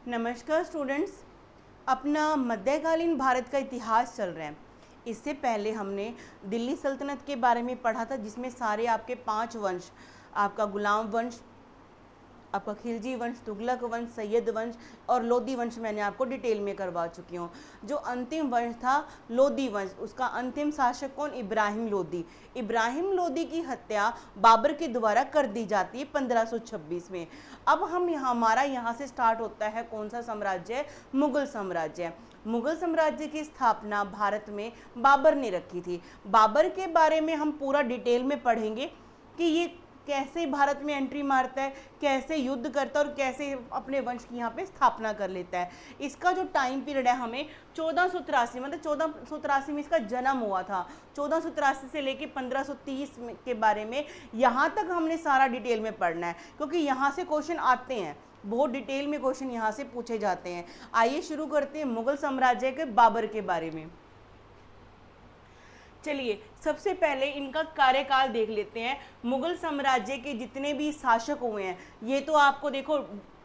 नमस्कार स्टूडेंट्स। अपना मध्यकालीन भारत का इतिहास चल रहा है। इससे पहले हमने दिल्ली सल्तनत के बारे में पढ़ा था, जिसमें सारे आपके 5 वंश, आपका गुलाम वंश, आपका खिलजी वंश, तुगलक वंश, सैयद वंश और लोदी वंश मैंने आपको डिटेल में करवा चुकी हूँ। जो अंतिम वंश था लोदी वंश, उसका अंतिम शासक कौन? इब्राहिम लोदी। इब्राहिम लोदी की हत्या बाबर के द्वारा कर दी जाती है 1526 में। अब हमारा यहाँ से स्टार्ट होता है कौन सा साम्राज्य? मुगल साम्राज्य। मुगल साम्राज्य की स्थापना भारत में बाबर ने रखी थी। बाबर के बारे में हम पूरा डिटेल में पढ़ेंगे कि ये कैसे भारत में एंट्री मारता है, कैसे युद्ध करता है और कैसे अपने वंश की यहाँ पे स्थापना कर लेता है। इसका जो टाइम पीरियड है हमें 1483, मतलब 1483 में इसका जन्म हुआ था। 1483 से लेके 1530 के बारे में यहाँ तक हमने सारा डिटेल में पढ़ना है, क्योंकि यहाँ से क्वेश्चन आते हैं, बहुत डिटेल में क्वेश्चन यहाँ से पूछे जाते हैं। आइए शुरू करते हैं मुगल साम्राज्य के बाबर के बारे में। चलिए सबसे पहले इनका कार्यकाल देख लेते हैं। मुगल साम्राज्य के जितने भी शासक हुए हैं, ये तो आपको देखो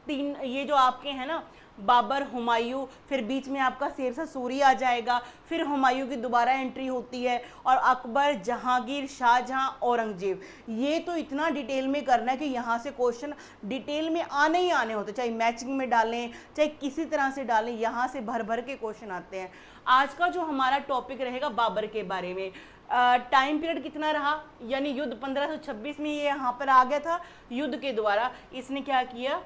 तीन, ये जो आपके हैं ना, बाबर, हुमायूं, फिर बीच में आपका शेरशाह सूरी आ जाएगा, फिर हुमायूं की दोबारा एंट्री होती है, और अकबर, जहांगीर, शाहजहां, औरंगजेब। ये तो इतना डिटेल में करना है कि यहाँ से क्वेश्चन डिटेल में आने ही आने होते, चाहे मैचिंग में डालें चाहे किसी तरह से डालें, यहाँ से भर भर के क्वेश्चन आते हैं। आज का जो हमारा टॉपिक रहेगा बाबर के बारे में। टाइम पीरियड कितना रहा, यानी युद्ध 1526 में ये यहाँ पर आ गया था। युद्ध के द्वारा इसने क्या किया?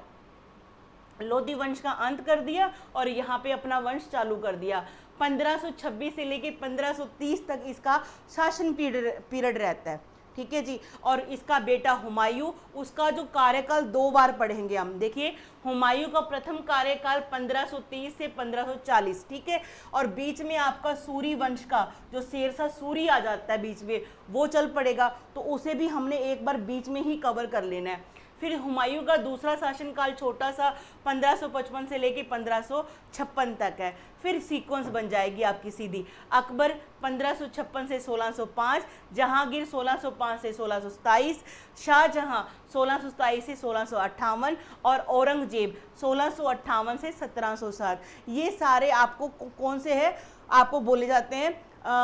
लोदी वंश का अंत कर दिया और यहाँ पे अपना वंश चालू कर दिया। 1526 से लेके 1530 तक इसका शासन पीरियड रहता है, ठीक है जी। और इसका बेटा हुमायूं, उसका जो कार्यकाल 2 बार पढ़ेंगे हम। देखिए हुमायूं का प्रथम कार्यकाल 1530 से 1540, ठीक है। और बीच में आपका सूरी वंश का जो शेरशाह सूरी आ जाता है बीच में, वो चल पड़ेगा, तो उसे भी हमने एक बार बीच में ही कवर कर लेना है। फिर हुमायूं का दूसरा शासनकाल छोटा सा 1555 से लेके 1556 तक है। फिर सीक्वेंस बन जाएगी आपकी सीधी। अकबर 1556 से 1605, जहांगीर 1605 से 1627, शाहजहां 1627 से 1658 और औरंगजेब 1658 से 1707। ये सारे आपको कौन से हैं? आपको बोले जाते हैं,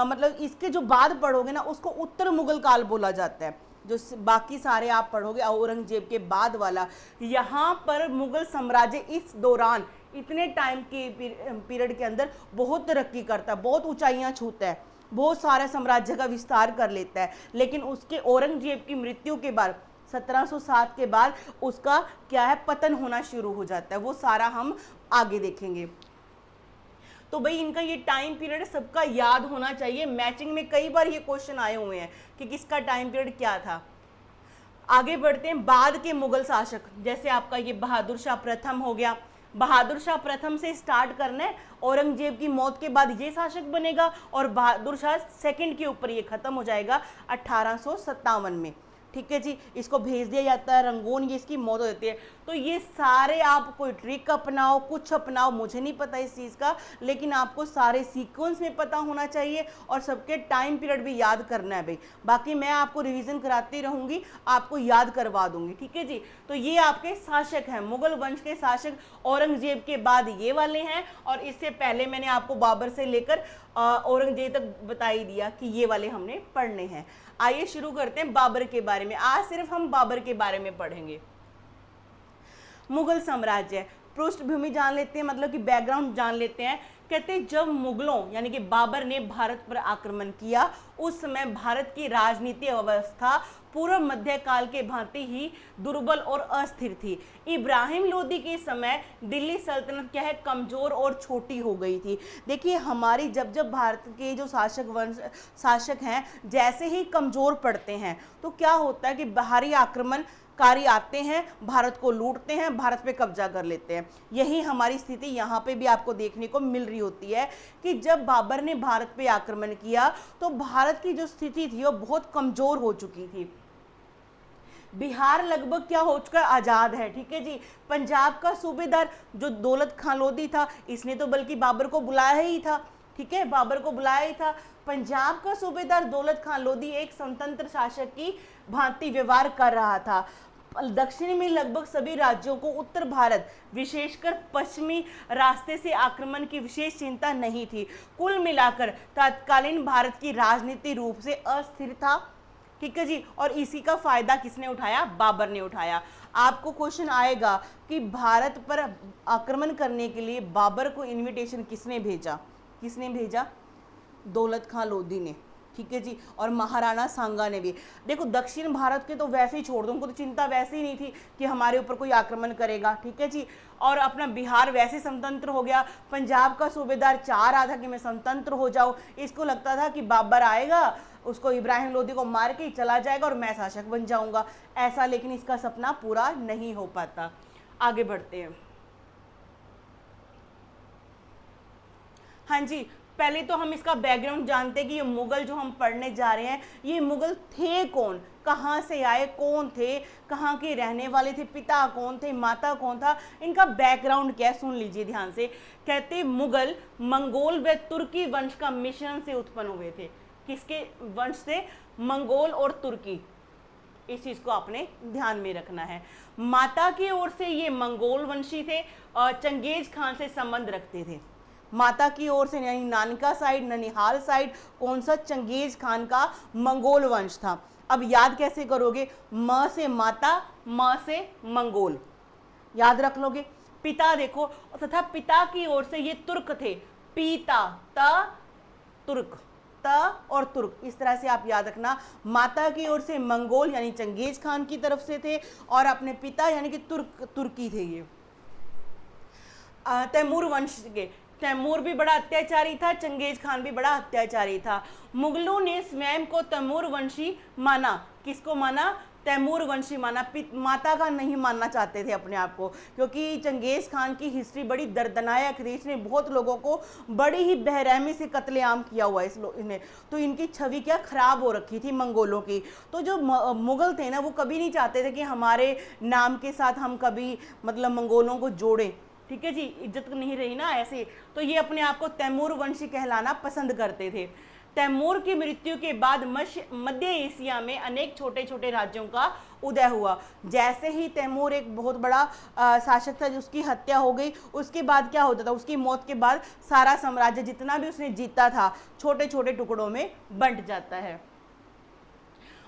मतलब इसके जो बाद पढ़ोगे ना उसको उत्तर मुगल काल बोला जाता है। जो बाकी सारे आप पढ़ोगे औरंगजेब के बाद वाला, यहाँ पर मुगल साम्राज्य इस दौरान इतने टाइम के पीरियड के अंदर बहुत तरक्की करता है, बहुत ऊंचाइयां छूता है, बहुत सारा साम्राज्य का विस्तार कर लेता है। लेकिन उसके औरंगजेब की मृत्यु के बाद 1707 के बाद उसका क्या है, पतन होना शुरू हो जाता है। वो सारा हम आगे देखेंगे। तो भाई इनका ये टाइम पीरियड सबका याद होना चाहिए। मैचिंग में कई बार ये क्वेश्चन आए हुए हैं कि किसका टाइम पीरियड क्या था। आगे बढ़ते हैं। बाद के मुगल शासक, जैसे आपका ये बहादुर शाह प्रथम हो गया। बहादुर शाह प्रथम से स्टार्ट करना है, औरंगजेब की मौत के बाद ये शासक बनेगा और बहादुर शाह सेकंड के ऊपर ये खत्म हो जाएगा 1857 में, ठीक है जी। इसको भेज दिया जाता है रंगून, ये इसकी मौत हो जाती है। तो ये सारे आप कोई ट्रिक अपनाओ, कुछ अपनाओ, मुझे नहीं पता इस चीज़ का, लेकिन आपको सारे सीक्वेंस में पता होना चाहिए और सबके टाइम पीरियड भी याद करना है भाई। बाकी मैं आपको रिवीजन कराती रहूँगी, आपको याद करवा दूंगी, ठीक है जी। तो ये आपके शासक हैं, मुगल वंश के शासक। औरंगजेब के बाद ये वाले हैं, और इससे पहले मैंने आपको बाबर से लेकर औरंगजेब तक बता ही दिया कि ये वाले हमने पढ़ने हैं। आइए शुरू करते हैं बाबर के बारे में। आज सिर्फ हम बाबर के बारे में पढ़ेंगे। मुगल साम्राज्य पृष्ठभूमि जान लेते हैं, मतलब कि बैकग्राउंड जान लेते हैं। कहते हैं जब मुगलों यानी कि बाबर ने भारत पर आक्रमण किया, उस समय भारत की राजनीतिक अवस्था पूर्व मध्यकाल के भांति ही दुर्बल और अस्थिर थी। इब्राहिम लोदी के समय दिल्ली सल्तनत क्या है, कमजोर और छोटी हो गई थी। देखिए हमारी जब जब भारत के जो शासक हैं जैसे ही कमजोर पड़ते हैं, तो क्या होता है कि बाहरी आक्रमणकारी आते हैं, भारत को लूटते हैं, भारत पे कब्जा कर लेते हैं। यही हमारी स्थिति यहाँ पे भी आपको देखने को मिल रही होती है कि जब बाबर ने भारत पे आक्रमण किया तो भारत की जो स्थिति थी वो बहुत कमजोर हो चुकी थी। बिहार लगभग क्या हो चुका है, आजाद है, ठीक है जी। पंजाब का सूबेदार जो दौलत खां लोधी था, इसने तो बल्कि बाबर को बुलाया ही था, ठीक है, बाबर को बुलाया ही था। पंजाब का सूबेदार दौलत खां लोधी एक स्वतंत्र शासक की भांति व्यवहार कर रहा था। दक्षिण में लगभग सभी राज्यों को उत्तर भारत विशेषकर पश्चिमी रास्ते से आक्रमण की विशेष चिंता नहीं थी। कुल मिलाकर तत्कालीन भारत की राजनीति रूप से अस्थिर था। ठीक है जी, और इसी का फायदा किसने उठाया? बाबर ने उठाया। आपको क्वेश्चन आएगा कि भारत पर आक्रमण करने के लिए बाबर को इनविटेशन किसने भेजा? किसने भेजा? दौलत खां लोधी ने। ठीक है जी, और महाराणा सांगा ने भी। देखो दक्षिण भारत के तो वैसे ही छोड़ दो, उनको तो चिंता वैसे ही नहीं थी कि हमारे ऊपर कोई आक्रमण करेगा। ठीक है जी, और अपना बिहार वैसे स्वतंत्र हो गया। पंजाब का सूबेदार चाह रहा था कि मैं स्वतंत्र हो जाऊं, इसको लगता था कि बाबर आएगा, उसको इब्राहिम लोधी को मार के चला जाएगा और मैं शासक बन जाऊंगा। ऐसा लेकिन इसका सपना पूरा नहीं हो पाता। आगे बढ़ते हैं। हाँ जी, पहले तो हम इसका बैकग्राउंड जानते हैं कि ये मुगल जो हम पढ़ने जा रहे हैं, ये मुगल थे कौन, कहाँ से आए, कौन थे, कहाँ के रहने वाले थे, पिता कौन थे, माता कौन था, इनका बैकग्राउंड क्या है, सुन लीजिए ध्यान से। कहते मुगल मंगोल व तुर्की वंश का मिश्रण से उत्पन्न हुए थे। किसके वंश से? मंगोल और तुर्की। इस चीज को आपने ध्यान में रखना है। माता की ओर से ये मंगोल वंशी थे और चंगेज खान से संबंध रखते थे। माता की ओर से यानी नानका साइड, ननिहाल साइड कौन सा? चंगेज खान का मंगोल वंश था। अब याद कैसे करोगे? म से माता, म से मंगोल, याद रख लोगे। पिता देखो, तथा पिता की ओर से ये तुर्क थे। पिता त तुर्क, त और तुर्क, इस तरह से आप याद रखना। माता की ओर से मंगोल यानी चंगेज खान की तरफ से थे और अपने पिता यानी कि तुर्की थे ये। तैमूर वंश के, तैमूर भी बड़ा अत्याचारी था, चंगेज खान भी बड़ा अत्याचारी था। मुगलों ने स्वयं को तैमूर वंशी माना। किसको माना? तैमूर वंशी माना। माता का नहीं मानना चाहते थे अपने आप को, क्योंकि चंगेज खान की हिस्ट्री बड़ी दर्दनाक थी। इसने बहुत लोगों को बड़ी ही बेरहमी से कत्लेआम किया हुआ है इसने, तो इनकी छवि क्या खराब हो रखी थी मंगोलों की। तो जो मुगल थे ना, वो कभी नहीं चाहते थे कि हमारे नाम के साथ हम कभी मतलब मंगोलों को जोड़ें। ठीक है जी, इज्जत नहीं रही ना ऐसे, तो ये अपने आप को तैमूर वंशी कहलाना पसंद करते थे। तैमूर की मृत्यु के बाद मध्य एशिया में अनेक छोटे छोटे राज्यों का उदय हुआ। जैसे ही तैमूर एक बहुत बड़ा शासक था जिसकी हत्या हो गई, उसके बाद क्या होता था? उसकी मौत के बाद सारा साम्राज्य जितना भी उसने जीता था छोटे छोटे टुकड़ों में बंट जाता है।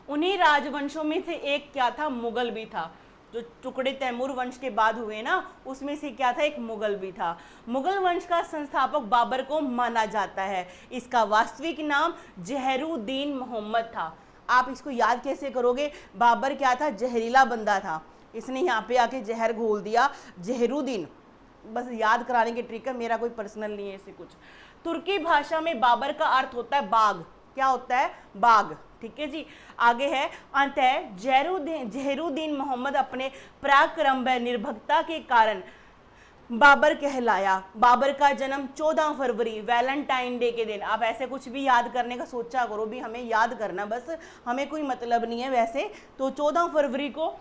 उन्हीं राजवंशों में से एक क्या था? मुगल भी था। जो टुकड़े तैमूर वंश के बाद हुए ना, उसमें से क्या था? एक मुगल भी था। मुगल वंश का संस्थापक बाबर को माना जाता है। इसका वास्तविक नाम जहरुद्दीन मोहम्मद था। आप इसको याद कैसे करोगे? बाबर क्या था? जहरीला बंदा था, इसने यहाँ पे आके जहर घोल दिया। जहरुद्दीन बस याद कराने की ट्रिक है, मेरा कोई पर्सनल नहीं है ऐसे कुछ। तुर्की भाषा में बाबर का अर्थ होता है बाग। क्या होता है? बाग। ठीक है जी, आगे है। अंतः जहरुद्दीन मोहम्मद अपने पराक्रम व निर्भीकता के कारण बाबर कहलाया। बाबर का जन्म 14 फरवरी वैलेंटाइन डे के दिन। आप ऐसे कुछ भी याद करने का सोचा करो भी, हमें याद करना बस, हमें कोई मतलब नहीं है वैसे। तो 14 फरवरी को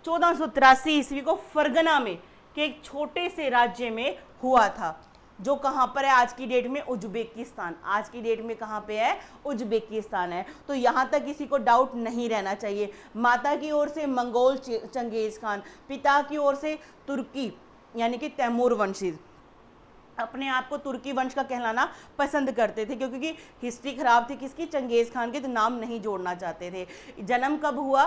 1483 ईस्वी को फरगना में के एक छोटे से राज्य में हुआ था, जो कहाँ पर है आज की डेट में? उज्बेकिस्तान। आज की डेट में कहाँ पे है? उज्बेकिस्तान है। तो यहाँ तक किसी को डाउट नहीं रहना चाहिए। माता की ओर से मंगोल चंगेज खान, पिता की ओर से तुर्की यानी कि तैमूर वंशी, अपने आप को तुर्की वंश का कहलाना पसंद करते थे क्योंकि हिस्ट्री खराब थी किसकी? चंगेज खान के, तो नाम नहीं जोड़ना चाहते थे। जन्म कब हुआ?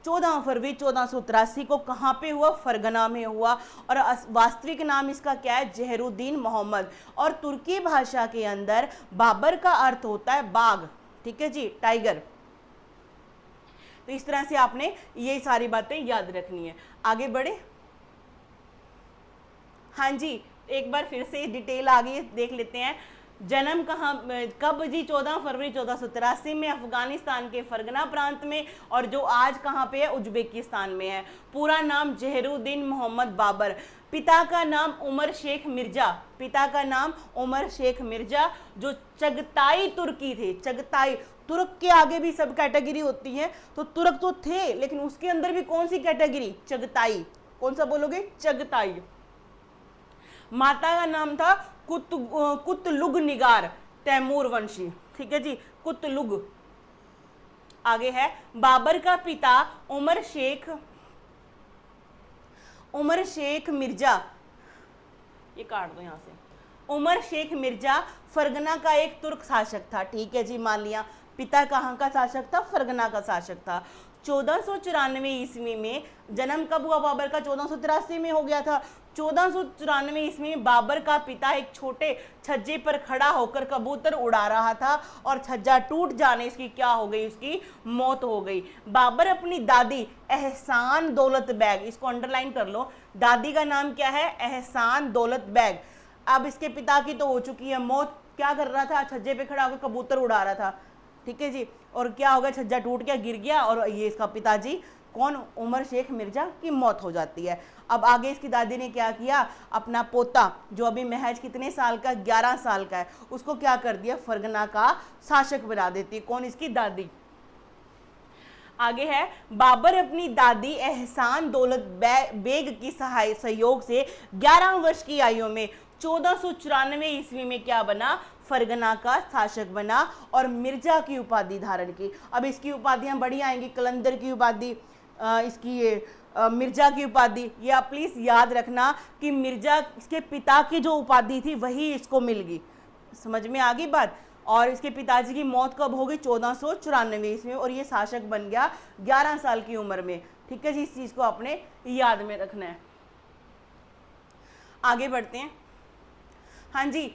14 फरवरी 1483 को। कहाँ पे हुआ? फरगना में हुआ। और वास्तविक नाम इसका क्या है? जहरुद्दीन मोहम्मद। और तुर्की भाषा के अंदर बाबर का अर्थ होता है बाघ। ठीक है जी, टाइगर। तो इस तरह से आपने ये सारी बातें याद रखनी है। आगे बढ़े। हाँ जी, एक बार फिर से डिटेल आगे देख लेते हैं। जन्म कहाँ कब जी? 14 फरवरी 1483 में अफगानिस्तान के फरगना प्रांत में, और जो आज कहाँ पे है? उज्बेकिस्तान में है। पूरा नाम जहरुद्दीन मोहम्मद बाबर। पिता का नाम उमर शेख मिर्जा। पिता का नाम उमर शेख मिर्जा, जो चगताई तुर्की थे। चगताई, तुर्क के आगे भी सब कैटेगरी होती है, तो तुर्क तो थे लेकिन उसके अंदर भी कौन सी कैटेगरी? चगताई। कौन सा बोलोगे? चगताई। माता का नाम था कुतलुग निगार, तैमूर वंशी। ठीक है जी, कुतलुग। आगे है बाबर का पिता उमर शेख उमर शेख मिर्जा, ये काट दो यहाँ से, उमर शेख मिर्जा फरगना का एक तुर्क शासक था। ठीक है जी, मान लिया। पिता कहाँ का शासक था? फरगना का शासक था। 1494 ईस्वी में जन्म कब हुआ बाबर का? 1483 में हो गया था। 1494 ईस्वी में बाबर का पिता एक छोटे छज्जे पर खड़ा होकर कबूतर उड़ा रहा था और छज्जा टूट जाने इसकी क्या हो गई? उसकी मौत हो गई। बाबर अपनी दादी एहसान दौलत बैग, इसको अंडरलाइन कर लो, दादी का नाम क्या है? एहसान दौलत बैग। अब इसके पिता की तो हो चुकी है मौत, क्या कर रहा था? छज्जे पे खड़ा होकर कबूतर उड़ा रहा था। ठीक है जी, और क्या हो गया? छज्जा टूट गया, गिर गया, और ये इसका पिताजी कौन? उमर शेख मिर्जा की मौत हो जाती है। अब आगे इसकी दादी ने क्या किया? अपना पोता जो अभी महज कितने साल का? 11 साल का है, उसको क्या कर दिया? फरगना का शासक बना देती है। कौन? इसकी दादी। आगे है, बाबर अपनी दादी एहसान दौलत बेग की सहयोग से 11 वर्ष की आयु में 1494 ईस्वी में क्या बना? फरगना का शासक बना और मिर्जा की उपाधि धारण की। अब इसकी उपाधियां बड़ी आएंगी, कलंदर की उपाधि, इसकी ये मिर्जा की उपाधि। ये आप प्लीज याद रखना कि मिर्जा, इसके पिता की जो उपाधि थी वही इसको मिल गई। समझ में आ गई बात? और इसके पिताजी की मौत कब हो गई? 1494 ईस्वी में, और ये शासक बन गया 11 साल की उम्र में। ठीक है जी, इस चीज को आपने याद में रखना है। आगे बढ़ते हैं। हाँ जी,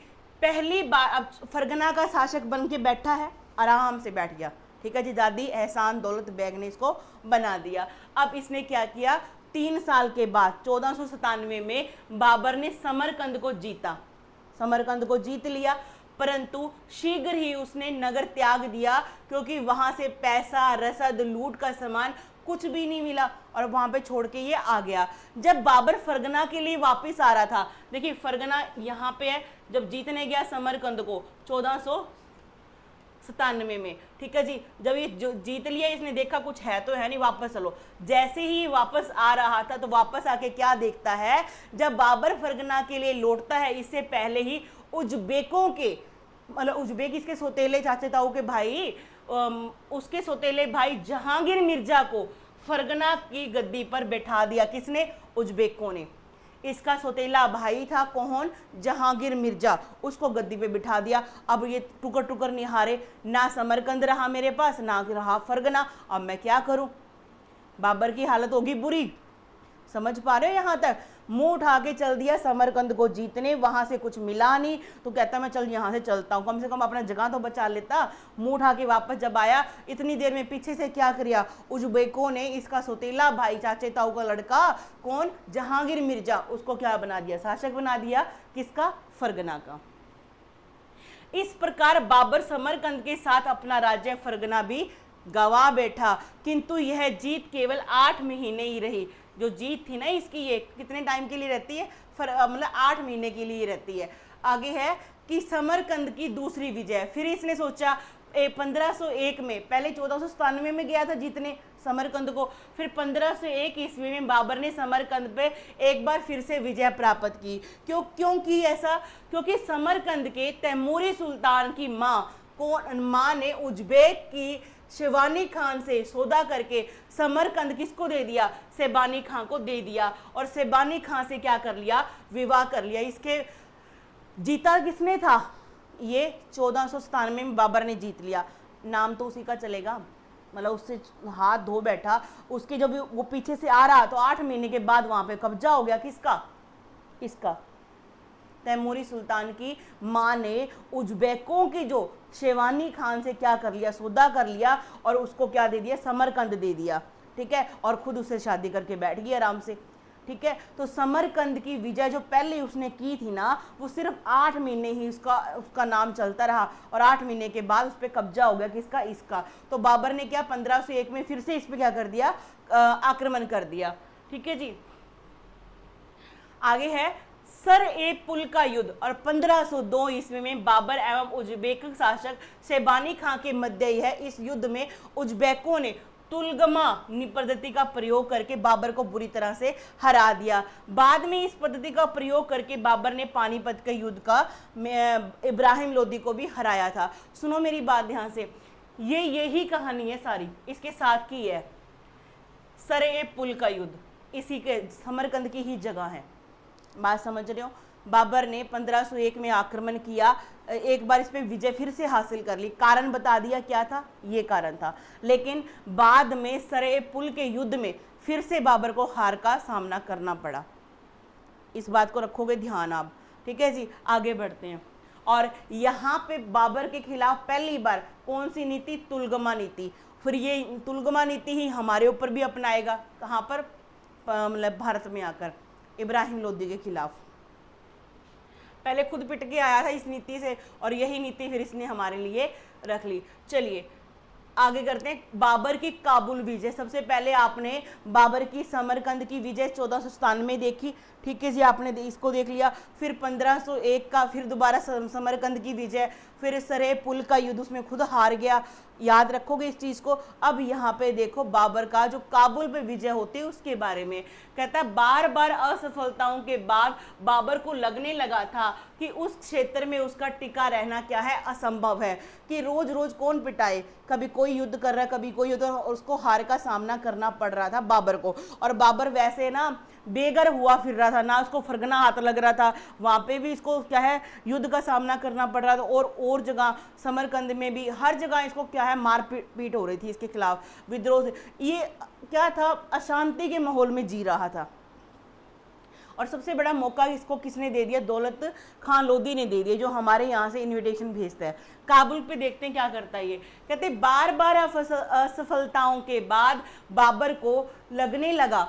पहली बार अब फरगना का शासक बन के बैठा है, आराम से बैठ गया। ठीक है जी, दादी एहसान दौलत बेग ने इसको बना दिया। अब इसने क्या किया? 3 साल के बाद 1497 में बाबर ने समरकंद को जीता, समरकंद को जीत लिया, परंतु शीघ्र ही उसने नगर त्याग दिया क्योंकि वहां से पैसा, रसद, लूट का सामान कुछ भी नहीं मिला और वहां पे छोड़ के ये आ गया। जब बाबर फरगना के लिए वापस आ रहा था, देखिए फरगना यहाँ पे है, जब जीतने गया समरकंद को 1497 में। ठीक है जी, जब ये जो जीत लिया, इसने देखा कुछ है तो है नहीं, वापस चलो। जैसे ही वापस आ रहा था तो वापस आके क्या देखता है? जब बाबर फरगना के लिए लौटता है, इससे पहले ही उज्बेकों के, मतलब उज्बेक इसके सौतेले चाचे ताऊ के भाई, उसके सौतेले भाई जहांगीर मिर्जा को फरगना की गद्दी पर बैठा दिया। किसने? उज्बेकों ने। इसका सौतेला भाई था कौन? जहांगीर मिर्जा, उसको गद्दी पे बिठा दिया। अब ये टुकर टुकर निहारे, ना समरकंद रहा मेरे पास, ना रहा फरगना, अब मैं क्या करूं? बाबर की हालत होगी बुरी। समझ पा रहे हो? यहाँ तक मुंह उठा के चल दिया समरकंद को जीतने, वहां से कुछ मिला नहीं तो कहता मैं चल यहाँ से चलता हूँ, कम से कम अपना जगह तो बचा लेता। मुंह उठा के वापस जब आया, इतनी देर में पीछे से क्या किया? उज्बेकों ने इसका सौतेला भाई, चाचे ताऊ का लड़का कौन? जहांगीर मिर्जा, उसको क्या बना दिया? शासक बना दिया। किसका? फरगना का। इस प्रकार बाबर समरकंद के साथ अपना राज्य फरगना भी गवा बैठा, किंतु यह जीत केवल 8 महीने ही रही। जो जीत थी ना इसकी, ये कितने टाइम के लिए रहती है? मतलब 8 महीने के लिए रहती है। आगे है कि समरकंद की दूसरी विजय। फिर इसने सोचा 1501 में, पहले 1497 में गया था जीतने समरकंद को, फिर 1501 ईस्वी में बाबर ने समरकंद पे एक बार फिर से विजय प्राप्त की। क्यों की ऐसा? क्योंकि समरकंद के तैमूरी सुल्तान की माँ ने उज्बेक की शिवानी खान से सौदा करके समरकंद किसको दे दिया? सेबानी खान को दे दिया, और सेबानी खान से क्या कर लिया? विवाह कर लिया। इसके जीता किसने था? ये 1497 में बाबर ने जीत लिया। नाम तो उसी का चलेगा, मतलब उससे हाथ धो बैठा। उसके जब वो पीछे से आ रहा तो 8 महीने के बाद वहां पे कब्जा हो गया। किसका? इसका। तैमूरी सुल्तान की माँ ने उज्बेकों की जो शेवानी खान से क्या कर लिया? सौदा कर लिया, और उसको क्या दे दिया? समरकंद दे दिया। ठीक है, और खुद उससे शादी करके बैठ गई आराम से। ठीक है, तो समरकंद की विजय जो पहले उसने की थी ना, वो सिर्फ 8 महीने ही उसका नाम चलता रहा, और 8 महीने के बाद उस पर कब्जा हो गया। किसका? इसका। तो बाबर ने क्या 1501 में फिर से इस पर क्या कर दिया? आक्रमण कर दिया। ठीक है जी, आगे है सर ए पुल का युद्ध। और 1502 ईस्वी में बाबर एवं उज्बेक शासक शेबानी खां के मध्य है। इस युद्ध में उज्बेकों ने तुलगमा पद्धति का प्रयोग करके बाबर को बुरी तरह से हरा दिया। बाद में इस पद्धति का प्रयोग करके बाबर ने पानीपत के युद्ध का इब्राहिम लोदी को भी हराया था। सुनो मेरी बात ध्यान से, यही कहानी है सारी, इसके साथ की है सर ए पुल का युद्ध। इसी के समरकंद की ही जगह है। बात समझ रहे हो? बाबर ने 1501 में आक्रमण किया, एक बार इस पे विजय फिर से हासिल कर ली। कारण बता दिया क्या था, ये कारण था। लेकिन बाद में सरे पुल के युद्ध में फिर से बाबर को हार का सामना करना पड़ा। इस बात को रखोगे ध्यान आप, ठीक है जी। आगे बढ़ते हैं। और यहाँ पे बाबर के खिलाफ पहली बार कौन सी नीति, तुलगमा नीति। फिर ये तुलगमा नीति ही हमारे ऊपर भी अपनाएगा, कहाँ पर, मतलब भारत में आकर इब्राहिम लोदी के खिलाफ। पहले खुद पिट के आया था इस नीति से, और यही नीति फिर इसने हमारे लिए रख ली। चलिए आगे करते हैं। बाबर की काबुल विजय। सबसे पहले आपने बाबर की समरकंद की विजय 1497 देखी, ठीक है जी, आपने इसको देख लिया। फिर 1501 का फिर दोबारा समरकंद की विजय, फिर सरे पुल का युद्ध, उसमें खुद हार गया, याद रखोगे इस चीज़ को। अब यहाँ पे देखो बाबर का जो काबुल पे विजय होती है उसके बारे में कहता है, बार बार असफलताओं के बाद बाबर को लगने लगा था कि उस क्षेत्र में उसका टिका रहना क्या है, असंभव है, कि रोज रोज कौन पिटाए, कभी कोई युद्ध कर रहा है कभी कोई युद्ध, और उसको हार का सामना करना पड़ रहा था बाबर को। और बाबर वैसे ना बेघर हुआ फिर रहा था, ना उसको फरगना हाथ लग रहा था, वहाँ पे भी इसको क्या है युद्ध का सामना करना पड़ रहा था, और जगह समरकंद में भी हर जगह इसको क्या है मार पीट हो रही थी इसके खिलाफ, विद्रोह से। ये क्या था, अशांति के माहौल में जी रहा था। और सबसे बड़ा मौका इसको किसने दे दिया, दौलत खान लोदी ने दे दिया, जो हमारे यहाँ से इनविटेशन भेजता है। काबुल पे देखते हैं क्या करता है ये, कहते बार बार असफलताओं के बाद बाबर को लगने लगा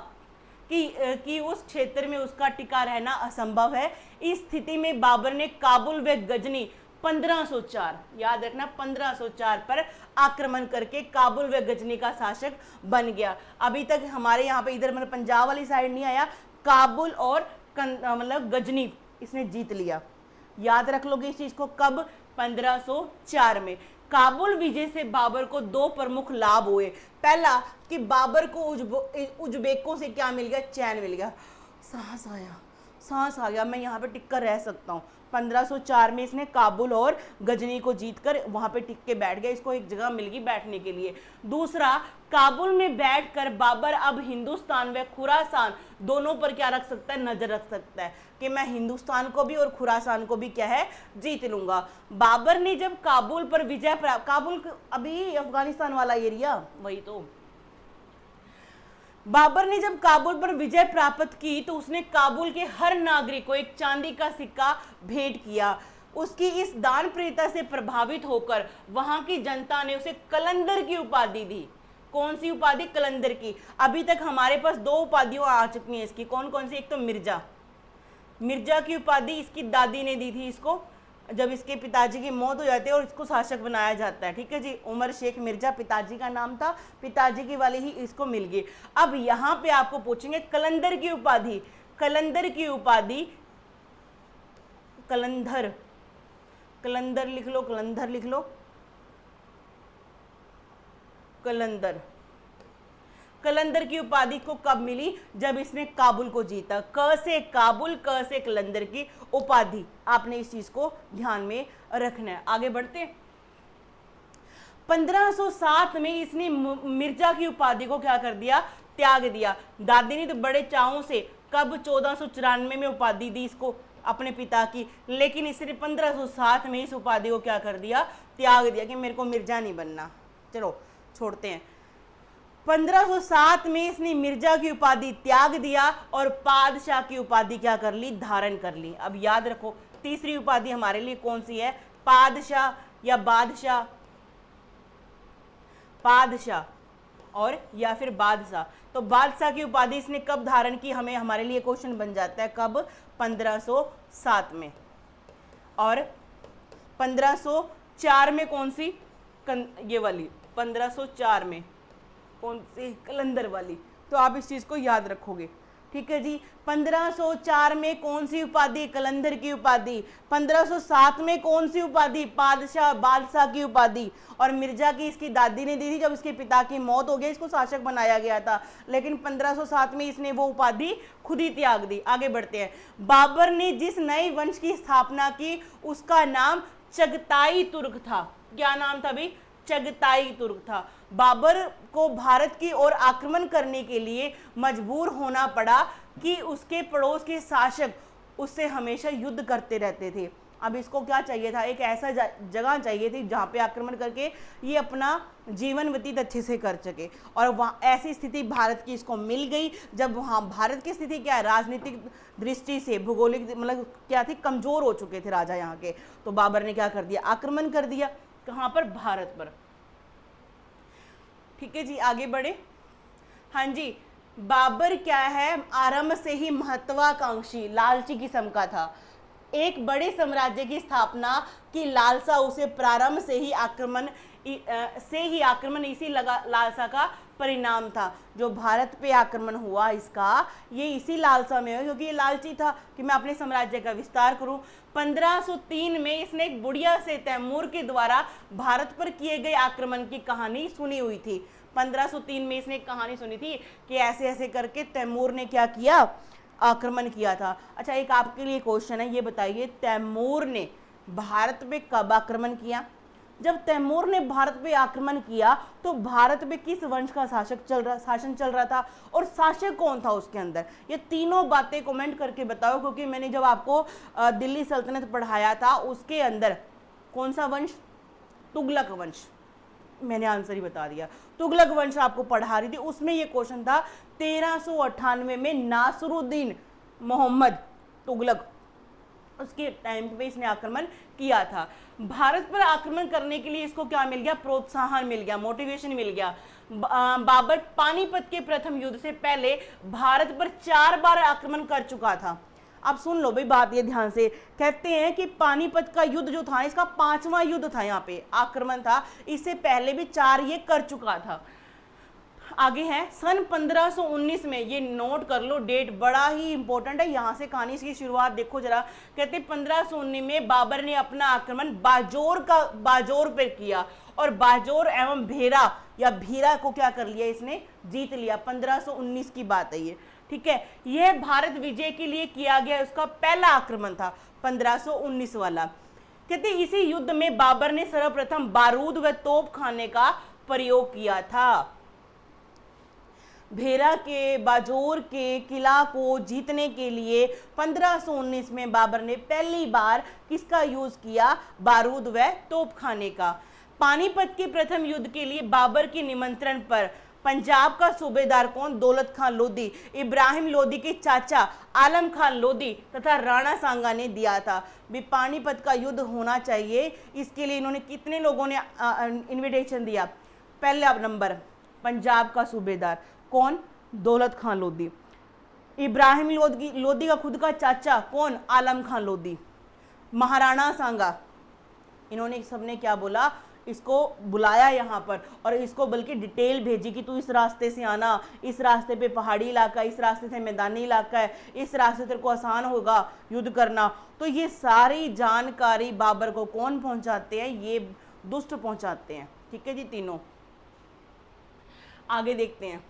कि उस क्षेत्र में उसका टिका रहना असंभव है। इस स्थिति में बाबर ने काबुल व गजनी 1504, याद रखना 1504 पर आक्रमण करके काबुल व गजनी का शासक बन गया। अभी तक हमारे यहाँ पे इधर मतलब पंजाब वाली साइड नहीं आया, काबुल और मतलब गजनी इसने जीत लिया। याद रख लोगे इस चीज को। कब, 1504 में। काबुल विजय से बाबर को दो प्रमुख लाभ हुए। पहला कि बाबर को उज्बेकों से क्या मिल गया, चैन मिल गया, सांस आ गया, मैं यहाँ पे टिक कर रह सकता हूँ। 1504 में इसने काबुल और गजनी को जीतकर वहां पे टिक के बैठ गया, इसको एक जगह मिल गई बैठने के लिए। दूसरा, काबुल में बैठकर बाबर अब हिंदुस्तान व खुरासान दोनों पर क्या रख सकता है, नजर रख सकता है कि मैं हिंदुस्तान को भी और खुरासान को भी क्या है जीत लूंगा। बाबर ने जब काबुल पर विजय प्राप्त, काबुल अभी अफगानिस्तान वाला एरिया वही तो, बाबर ने जब काबुल पर विजय प्राप्त की तो उसने काबुल के हर नागरिक को एक चांदी का सिक्का भेंट किया। उसकी इस दान प्रियता से प्रभावित होकर वहां की जनता ने उसे कलंदर की उपाधि दी। कौन सी उपाधि, कलंदर की। अभी तक हमारे पास दो उपाधियां आ चुकी हैं इसकी, कौन कौन सी, एक तो मिर्जा की उपाधि इसकी दादी ने दी थी इसको, जब इसके पिताजी की मौत हो जाती है और इसको शासक बनाया जाता है, ठीक है जी। उमर शेख मिर्जा पिताजी का नाम था, पिताजी की वाली ही इसको मिल गई। अब यहाँ पे आपको पूछेंगे कलंदर की उपाधि, कलंदर की उपाधि, कलंदर लिख लो, कलंदर लिख लो, कलंदर की उपाधि को कब मिली, जब इसने काबुल को जीता। क से काबुल, क से कलंदर की उपाधि, आपने इस चीज को ध्यान में रखना है। आगे बढ़ते। 1507 में इसने मिर्जा की उपाधि को क्या कर दिया, त्याग दिया। दादी ने तो बड़े चावों से कब 1494 में उपाधि दी इसको अपने पिता की, लेकिन इसने 1507 में इस उपाधि को क्या कर दिया, त्याग दिया कि मेरे को मिर्जा नहीं बनना। चलो छोड़ते हैं। 1507 में इसने मिर्जा की उपाधि त्याग दिया और पादशाह की उपाधि क्या कर ली, धारण कर ली। अब याद रखो तीसरी उपाधि हमारे लिए कौन सी है, पादशाह या बादशाह, पादशाह और या फिर बादशाह। तो बादशाह की उपाधि इसने कब धारण की, हमें हमारे लिए क्वेश्चन बन जाता है, कब, 1507 में। और 1504 में कौन सी, ये वाली 1504 में कौन सी, कलंदर वाली। तो आप इस चीज को याद रखोगे, ठीक है जी। 1504 में कौन सी उपाधि, कलंदर की उपाधि। 1507 में कौन सी उपाधि, पादशाह बादशाह की उपाधि। और मिर्जा की इसकी दादी ने दी थी, जब इसके पिता की मौत हो गई इसको शासक बनाया गया था, लेकिन 1507 में इसने वो उपाधि खुद ही त्याग दी। आगे बढ़ते हैं। बाबर ने जिस नए वंश की स्थापना की उसका नाम चगताई तुर्क था। क्या नाम था भाई, चगताई तुर्क था। बाबर को भारत की ओर आक्रमण करने के लिए मजबूर होना पड़ा कि उसके पड़ोस के शासक उससे हमेशा युद्ध करते रहते थे। अब इसको क्या चाहिए था, एक ऐसा जगह चाहिए थी जहाँ पे आक्रमण करके ये अपना जीवन व्यतीत अच्छे से कर सके, और वहाँ ऐसी स्थिति भारत की इसको मिल गई। जब वहाँ भारत की स्थिति क्या है, राजनीतिक दृष्टि से भौगोलिक मतलब क्या थी, कमज़ोर हो चुके थे राजा यहाँ के, तो बाबर ने क्या कर दिया, आक्रमण कर दिया। कहाँ पर, भारत पर। ठीक है जी, आगे बढ़े। हाँ जी, बाबर क्या है, आरंभ से ही महत्वाकांक्षी, लालची किस्म का था। एक बड़े साम्राज्य की स्थापना की लालसा उसे प्रारंभ से ही आक्रमण इसी लालसा का परिणाम था। जो भारत पे आक्रमण हुआ इसका, ये इसी लालसा में है, क्योंकि ये लालची था कि मैं अपने साम्राज्य का विस्तार करूं। 1503 में इसने एक बुढ़िया से तैमूर के द्वारा भारत पर किए गए आक्रमण की कहानी सुनी हुई थी। 1503 में इसने एक कहानी सुनी थी कि ऐसे ऐसे करके तैमूर ने क्या किया, आक्रमण किया था। अच्छा, एक आपके लिए क्वेश्चन है, ये बताइए तैमूर ने भारत पे कब आक्रमण किया? जब तैमूर ने भारत पे आक्रमण किया तो भारत पे किस वंश का शासन चल रहा था, और शासक कौन था उसके अंदर? ये तीनों बातें कमेंट करके बताओ, क्योंकि मैंने जब आपको दिल्ली सल्तनत पढ़ाया था उसके अंदर कौन सा वंश, तुगलक वंश, मैंने आंसर ही बता दिया, तुगलक वंश आपको पढ़ा रही थी, उसमें ये क्वेश्चन था 1398 में नासरुद्दीन मोहम्मद तुगलक, उसके टाइम पे इसने आक्रमण किया था। भारत पर आक्रमण करने के लिए इसको क्या मिल गया, प्रोत्साहन मिल गया, मोटिवेशन मिल गया। बाबर पानीपत के प्रथम युद्ध से पहले भारत पर 4 बार आक्रमण कर चुका था। आप सुन लो भाई बात, ये ध्यान से, कहते हैं कि पानीपत का युद्ध जो था इसका 5वां युद्ध था, यहाँ पे आक्रमण था, इससे पहले भी 4 ये कर चुका था। आगे है सन 1519 में, ये नोट कर लो, डेट बड़ा ही इंपॉर्टेंट है, यहाँ से कहानी की शुरुआत देखो जरा। कहते 1519 में बाबर ने अपना आक्रमण बाजोर पर किया, और बाजोर एवं भेरा या भीरा को क्या कर लिया, इसने जीत लिया। 1519 की बात है ये, ठीक है। यह भारत विजय के लिए किया गया उसका पहला आक्रमण था, 1519 वाला। कहते इसी युद्ध में बाबर ने सर्वप्रथम बारूद व तोप खाने का प्रयोग किया था। भेरा के बाजोर के किला को जीतने के लिए 1519 में बाबर ने पहली बार किसका यूज किया, बारूद व तोप खाने का। पानीपत के प्रथम युद्ध के लिए बाबर के निमंत्रण पर पंजाब का सूबेदार कौन, दौलत खान लोधी, इब्राहिम लोधी के चाचा आलम खान लोधी तथा राणा सांगा ने दिया था। भी पानीपत का युद्ध होना चाहिए, इसके लिए इन्होंने कितने लोगों ने इनविटेशन दिया? पहला नंबर पंजाब का सूबेदार कौन, दौलत खान लोधी, इब्राहिम लोधी का खुद का चाचा कौन, आलम खान लोधी, महाराणा सांगा, इन्होंने सबने क्या बोला, इसको बुलाया यहाँ पर, और इसको बल्कि डिटेल भेजी कि तू इस रास्ते से आना, इस रास्ते पे पहाड़ी इलाका, इस रास्ते से मैदानी इलाका है, इस रास्ते तेरे को आसान होगा युद्ध करना। तो ये सारी जानकारी बाबर को कौन पहुंचाते हैं, ये दुष्ट पहुंचाते हैं। ठीक है जी, तीनों। आगे देखते हैं।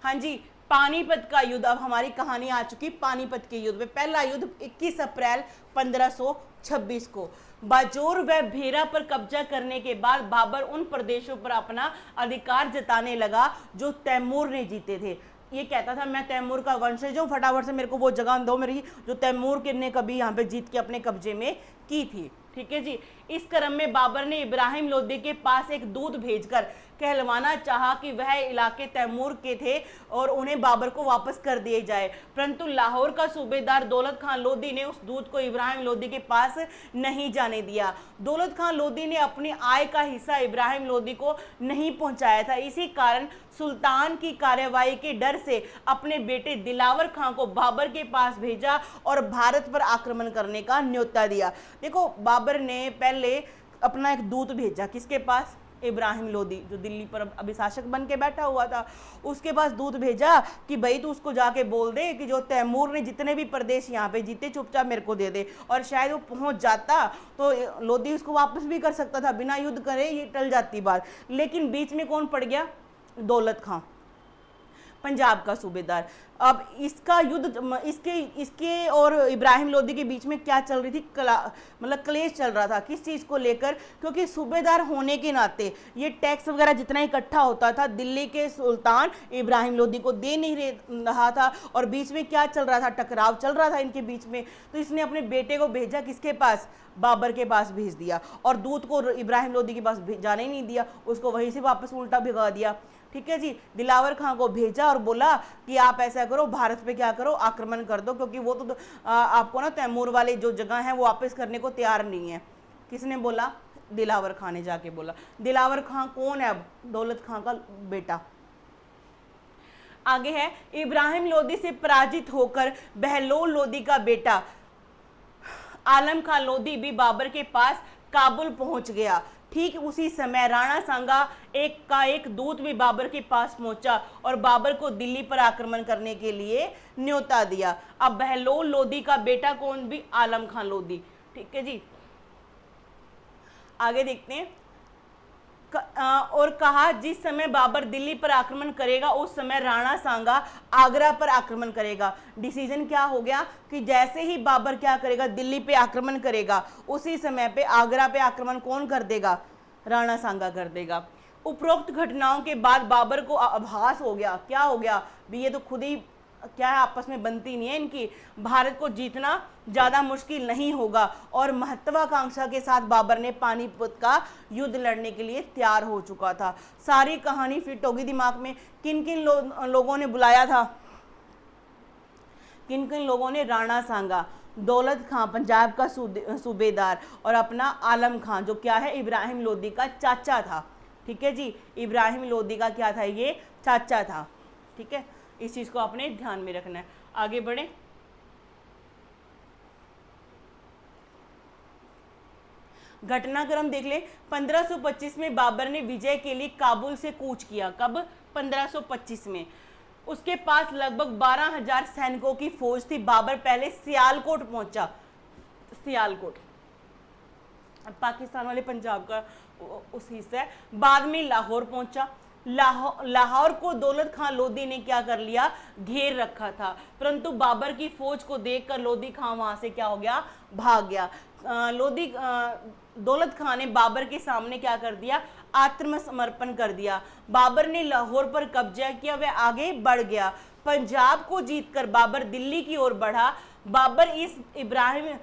हाँ जी, पानीपत का युद्ध, अब हमारी कहानी आ चुकी पानीपत के युद्ध में। पहला युद्ध 21 अप्रैल 1526 को। बाजोर व भेरा पर कब्जा करने के बाद बाबर उन प्रदेशों पर अपना अधिकार जताने लगा जो तैमूर ने जीते थे। ये कहता था मैं तैमूर का वंशज हूँ, फटाफट से मेरे को वो जगह दो मेरी जो तैमूर ने कभी यहाँ पे जीत के अपने कब्जे में की थी। ठीक है जी। इस क्रम में बाबर ने इब्राहिम लोधी के पास एक दूत भेजकर कहलवाना चाहा कि वह इलाके तैमूर के थे और उन्हें बाबर को वापस कर दिए जाए, परंतु लाहौर का सूबेदार दौलत खान लोधी ने उस दूत को इब्राहिम लोधी के पास नहीं जाने दिया। दौलत खान लोधी ने अपनी आय का हिस्सा इब्राहिम लोधी को नहीं पहुंचाया था। इसी कारण सुल्तान की कार्यवाही के डर से अपने बेटे दिलावर खां को बाबर के पास भेजा और भारत पर आक्रमण करने का न्योता दिया। देखो, बाबर ने पहले अपना एक दूत भेजा, किसके पास? इब्राहिम लोधी, जो दिल्ली पर अभी शासक बन के बैठा हुआ था, उसके पास दूत भेजा कि भाई तू उसको जाके बोल दे कि जो तैमूर ने जितने भी प्रदेश यहाँ पे जीते चुपचाप मेरे को दे दे। और शायद वो पहुंच जाता तो लोधी उसको वापस भी कर सकता था, बिना युद्ध करे ये टल जाती बात। लेकिन बीच में कौन पड़ गया? दौलत खां। पंजाब का सूबेदार। अब इसका युद्ध इसके और इब्राहिम लोदी के बीच में क्या चल रही थी, मतलब क्लेश चल रहा था किस चीज़ को लेकर, क्योंकि सूबेदार होने के नाते ये टैक्स वगैरह जितना इकट्ठा होता था दिल्ली के सुल्तान इब्राहिम लोदी को दे नहीं रहा था, और बीच में क्या चल रहा था, टकराव चल रहा था इनके बीच में। तो इसने अपने बेटे को भेजा किसके पास, बाबर के पास भेज दिया, और दूत को इब्राहिम लोदी के पास जाने ही नहीं दिया, उसको वहीं से वापस उल्टा भिगा दिया। ठीक है जी, दिलावर खां को भेजा और बोला कि आप ऐसा करो, भारत पे क्या करो, आक्रमण कर दो, क्योंकि वो तो आपको ना तैमूर वाले जो जगह है वो वापस करने को तैयार नहीं है। किसने बोला, दिलावर खां ने जाके बोला। दिलावर खां कौन है, अब दौलत खां का बेटा। आगे है, इब्राहिम लोदी से पराजित होकर बहलोल लोदी का बेटा आलम खां लोदी भी बाबर के पास काबुल पहुंच गया। ठीक उसी समय राणा सांगा एक दूत भी बाबर के पास पहुंचा और बाबर को दिल्ली पर आक्रमण करने के लिए न्योता दिया। अब बहलोल लोदी का बेटा कौन, भी आलम खां लोदी। ठीक है जी, आगे देखते हैं। और कहा जिस समय बाबर दिल्ली पर आक्रमण करेगा उस समय राणा सांगा आगरा पर आक्रमण करेगा। डिसीजन क्या हो गया कि जैसे ही बाबर क्या करेगा, दिल्ली पे आक्रमण करेगा, उसी समय पे आगरा पे आक्रमण कौन कर देगा, राणा सांगा कर देगा। उपरोक्त घटनाओं के बाद बाबर को आभास हो गया, क्या हो गया भी, ये तो खुद ही क्या है, आपस में बनती नहीं है इनकी, भारत को जीतना ज़्यादा मुश्किल नहीं होगा, और महत्वाकांक्षा के साथ बाबर ने पानीपत का युद्ध लड़ने के लिए तैयार हो चुका था। सारी कहानी फिट होगी दिमाग में। किन किन लोगों ने बुलाया था, किन किन लोगों ने, राणा सांगा, दौलत खां पंजाब का सूबेदार, और अपना आलम खां जो क्या है, इब्राहिम लोदी का चाचा था। ठीक है जी, इब्राहिम लोदी का क्या था, ये चाचा था। ठीक है, इस चीज को आपने ध्यान में रखना है। आगे बढ़े, घटनाक्रम देख ले। 1525 में बाबर ने विजय के लिए काबुल से कूच किया। कब, 1525 में। उसके पास लगभग 12,000 सैनिकों की फौज थी। बाबर पहले सियालकोट पहुंचा, सियालकोट पाकिस्तान वाले पंजाब का उस हिस्सा है। बाद में लाहौर पहुंचा। लाहौर को दौलत खां लोदी ने क्या कर लिया, घेर रखा था, परंतु बाबर की फौज को देखकर लोदी खां वहां से क्या हो गया, भाग गया। दौलत खां ने बाबर के सामने क्या कर दिया, आत्मसमर्पण कर दिया। बाबर ने लाहौर पर कब्जा किया, वह आगे बढ़ गया। पंजाब को जीतकर बाबर दिल्ली की ओर बढ़ा। बाबर इस इब्राहिम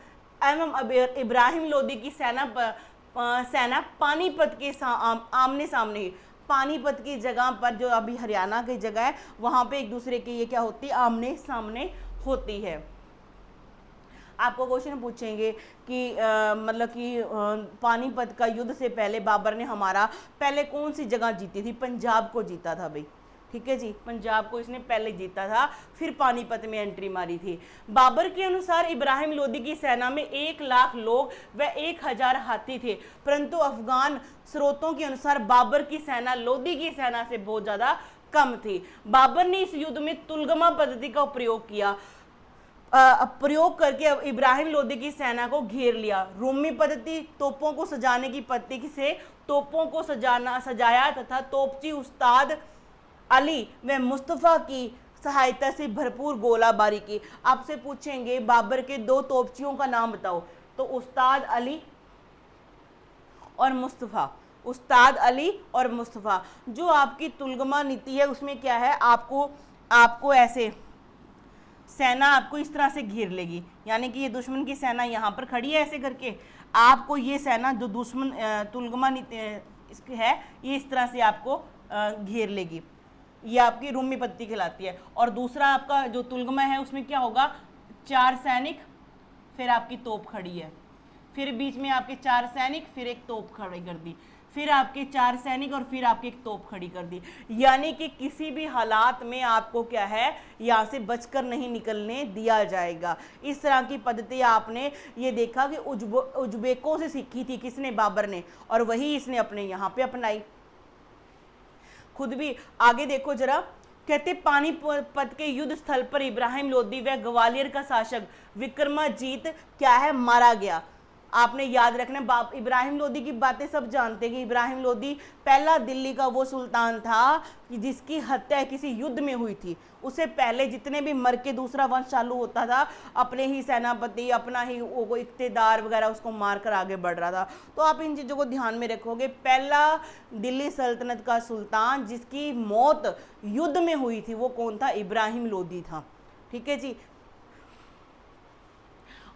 लोदी की सेना पानीपत के आमने सामने, पानीपत की जगह पर जो अभी हरियाणा की जगह है वहां पे एक दूसरे की ये क्या होती है, आमने सामने होती है। आपको क्वेश्चन पूछेंगे कि मतलब कि पानीपत का युद्ध से पहले बाबर ने हमारा पहले कौन सी जगह जीती थी, पंजाब को जीता था भाई। ठीक है जी, पंजाब को इसने पहले जीता था, फिर पानीपत में एंट्री मारी थी। बाबर के अनुसार इब्राहिम लोदी की सेना में 1 लाख लोग व 1000 हाथी थे, परंतु अफगान स्रोतों के अनुसार बाबर की सेना लोदी की सेना से बहुत ज्यादा कम थी। बाबर ने इस युद्ध में तुलगमा पद्धति का प्रयोग किया, प्रयोग करके इब्राहिम लोदी की सेना को घेर लिया। रूमी पद्धति, तोपों को सजाने की पद्धति से तोपों को सजाया तथा तोपची उस्ताद अली व मुस्तफ़ा की सहायता से भरपूर गोलाबारी की। आपसे पूछेंगे बाबर के 2 तोपचियों का नाम बताओ, तो उस्ताद अली और मुस्तफ़ा, उस्ताद अली और मुस्तफ़ा। जो आपकी तुलगमा नीति है उसमें क्या है, आपको ऐसे सेना आपको इस तरह से घेर लेगी, यानी कि ये दुश्मन की सेना यहाँ पर खड़ी है ऐसे करके, आपको ये सेना जो दुश्मन तुलगमा नीति है ये इस तरह से आपको घेर लेगी। ये आपकी रूमी पद्धति कहलाती है। और दूसरा आपका जो तुलगमा है उसमें क्या होगा, 4 सैनिक, फिर आपकी तोप खड़ी है, फिर बीच में आपके 4 सैनिक, फिर एक तोप खड़ी कर दी, फिर आपके 4 सैनिक और फिर आपकी एक तोप खड़ी कर दी। यानी कि किसी भी हालात में आपको क्या है, यहाँ से बचकर नहीं निकलने दिया जाएगा। इस तरह की पद्धति आपने ये देखा कि उज्बेकों से सीखी थी किसने, बाबर ने, और वही इसने अपने यहाँ पे अपनाई। खुद भी आगे देखो जरा, कहते पानीपत के युद्ध स्थल पर इब्राहिम लोदी व ग्वालियर का शासक विक्रमाजीत क्या है, मारा गया। आपने याद रखना। बाप इब्राहिम लोदी की बातें सब जानते हैं कि इब्राहिम लोदी पहला दिल्ली का वो सुल्तान था कि जिसकी हत्या किसी युद्ध में हुई थी। उससे पहले जितने भी मर के दूसरा वंश चालू होता था, अपने ही सेनापति, अपना ही वो इख्तेदार वगैरह उसको मार कर आगे बढ़ रहा था। तो आप इन चीज़ों को ध्यान में रखोगे। पहला दिल्ली सल्तनत का सुल्तान जिसकी मौत युद्ध में हुई थी वो कौन था? इब्राहिम लोदी था। ठीक है जी।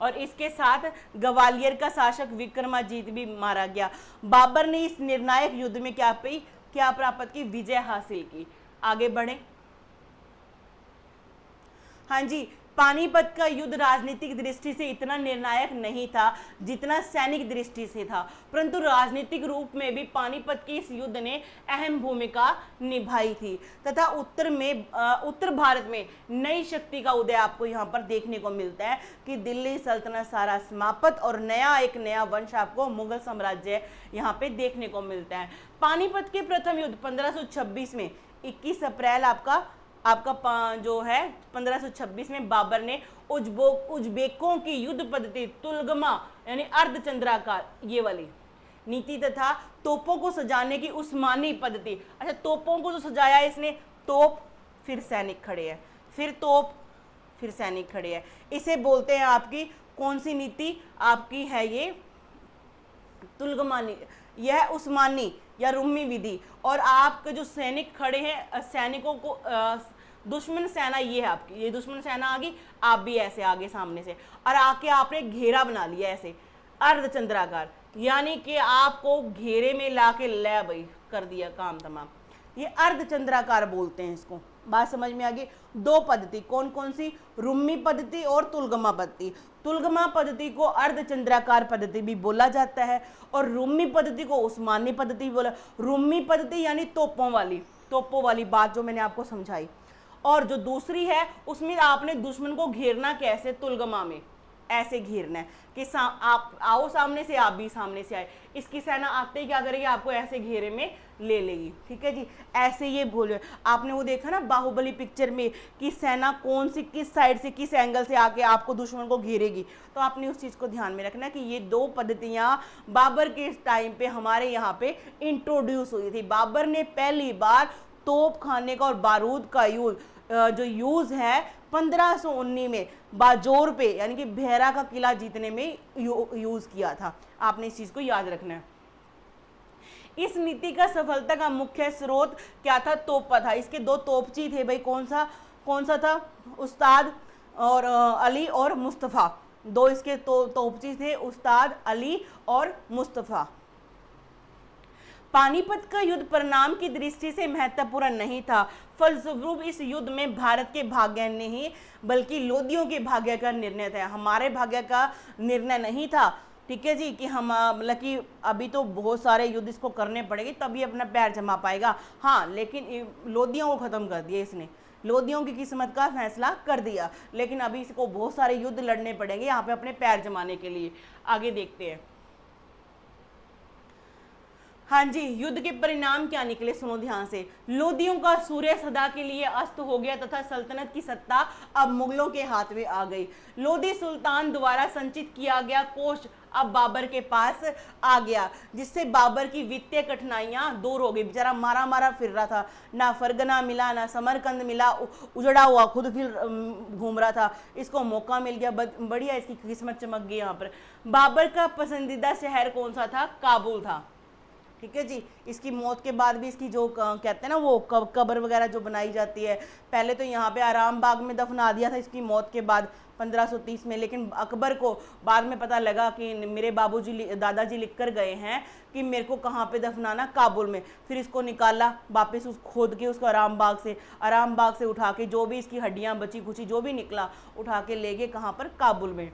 और इसके साथ ग्वालियर का शासक विक्रमाजीत भी मारा गया। बाबर ने इस निर्णायक युद्ध में क्या प्राप्त की? विजय हासिल की। आगे बढ़े। हाँ जी, पानीपत का युद्ध राजनीतिक दृष्टि से इतना निर्णायक नहीं था जितना सैनिक दृष्टि से था, परंतु राजनीतिक रूप में भी पानीपत के इस युद्ध ने अहम भूमिका निभाई थी तथा उत्तर भारत में नई शक्ति का उदय आपको यहाँ पर देखने को मिलता है कि दिल्ली सल्तनत सारा समाप्त और एक नया वंश आपको मुगल साम्राज्य यहाँ पे देखने को मिलता है। पानीपत के प्रथम युद्ध 1526 में 21 अप्रैल आपका जो है 1526 में बाबर ने उज्बेकों की युद्ध पद्धति तुलगमा यानी अर्धचंद्राकार ये वाली नीति तथा तोपों को सजाने की उस्मानी पद्धति। अच्छा, तोपों को जो सजाया इसने, तोप फिर सैनिक खड़े हैं, फिर तोप फिर सैनिक खड़े हैं, इसे बोलते हैं आपकी कौन सी नीति? आपकी है ये तुलगमानी, यह उस्मानी या रुम्मी विधि। और आपके जो सैनिक खड़े हैं, सैनिकों को दुश्मन सेना ये है आपकी, ये दुश्मन सेना आ गई, आप भी ऐसे आगे सामने से और आके आपने घेरा बना लिया ऐसे अर्धचंद्राकार, यानी कि आपको घेरे में लाके ले भाई कर दिया काम तमाम। ये अर्धचंद्राकार बोलते हैं इसको। बात समझ में आ गई? दो पद्धति कौन कौन सी? रुम्मी पद्धति और तुलगमा पद्धति। तुलगमा पद्धति को अर्धचंद्राकार पद्धति भी बोला जाता है और रुम्मी पद्धति को उस्मानी पद्धति भी बोला। रुम्मी पद्धति यानी तोपों वाली बात जो मैंने आपको समझाई। और जो दूसरी है उसमें आपने दुश्मन को घेरना कैसे? तुलगमा में ऐसे घेरना है कि आप आओ सामने से, आप भी सामने से आए। इसकी सेना आते ही क्या करेगी? आपको ऐसे घेरे में ले लेगी। ठीक है जी, ऐसे ये बोलो। आपने वो देखा ना बाहुबली पिक्चर में कि सेना कौन सी किस साइड से किस एंगल से आके आपको दुश्मन को घेरेगी। तो आपने उस चीज़ को ध्यान में रखना कि ये दो पद्धतियाँ बाबर के टाइम पे हमारे यहाँ पे इंट्रोड्यूस हुई थी। बाबर ने पहली बार तोप खाने का और बारूद का जो यूज़ है 1519 में बाजोर पे यानी कि भेरा का किला जीतने में यूज़ किया था। आपने इस चीज़ को याद रखना है। इस नीति का सफलता का मुख्य स्रोत क्या था? तोपा था। इसके दो तोपची थे भाई, कौन सा था? उस्ताद और अली और मुस्तफ़ा। दो इसके तोपची थे, उस्ताद अली और मुस्तफ़ा। पानीपत का युद्ध परिणाम की दृष्टि से महत्वपूर्ण नहीं था, फलस्वरूप इस युद्ध में भारत के भाग्य नहीं बल्कि लोदियों के भाग्य का निर्णय था। हमारे भाग्य का निर्णय नहीं था। ठीक है जी, कि हम मतलब कि अभी तो बहुत सारे युद्ध इसको करने पड़ेंगे तभी अपना पैर जमा पाएगा। हाँ, लेकिन लोदियों को ख़त्म कर दिया इसने, लोदियों की किस्मत का फैसला कर दिया। लेकिन अभी इसको बहुत सारे युद्ध लड़ने पड़ेंगे यहाँ पे अपने पैर जमाने के लिए। आगे देखते हैं। हाँ जी, युद्ध के परिणाम क्या निकले? सुनो ध्यान से। लोदियों का सूर्य सदा के लिए अस्त हो गया तथा सल्तनत की सत्ता अब मुगलों के हाथ में आ गई। लोदी सुल्तान द्वारा संचित किया गया कोष अब बाबर के पास आ गया, जिससे बाबर की वित्तीय कठिनाइयां दूर हो गई। बेचारा मारा फिर रहा था, ना फरगना मिला ना समरकंद मिला, उजड़ा हुआ खुद फिर घूम रहा था। इसको मौका मिल गया, बढ़िया इसकी किस्मत चमक गई। यहाँ पर बाबर का पसंदीदा शहर कौन सा था? काबुल था। ठीक है जी। इसकी मौत के बाद भी इसकी जो कहते हैं ना वो कब्र वगैरह जो बनाई जाती है, पहले तो यहाँ पे आराम बाग में दफना दिया था इसकी मौत के बाद 1530 में, लेकिन अकबर को बाद में पता लगा कि मेरे दादाजी लिख कर गए हैं कि मेरे को कहाँ पे दफनाना, काबुल में। फिर इसको निकाला वापस उस खोद के उसको आराम बाग से उठा के जो भी इसकी हड्डियाँ बची खुची जो भी निकला उठा के ले गए कहाँ पर? काबुल में,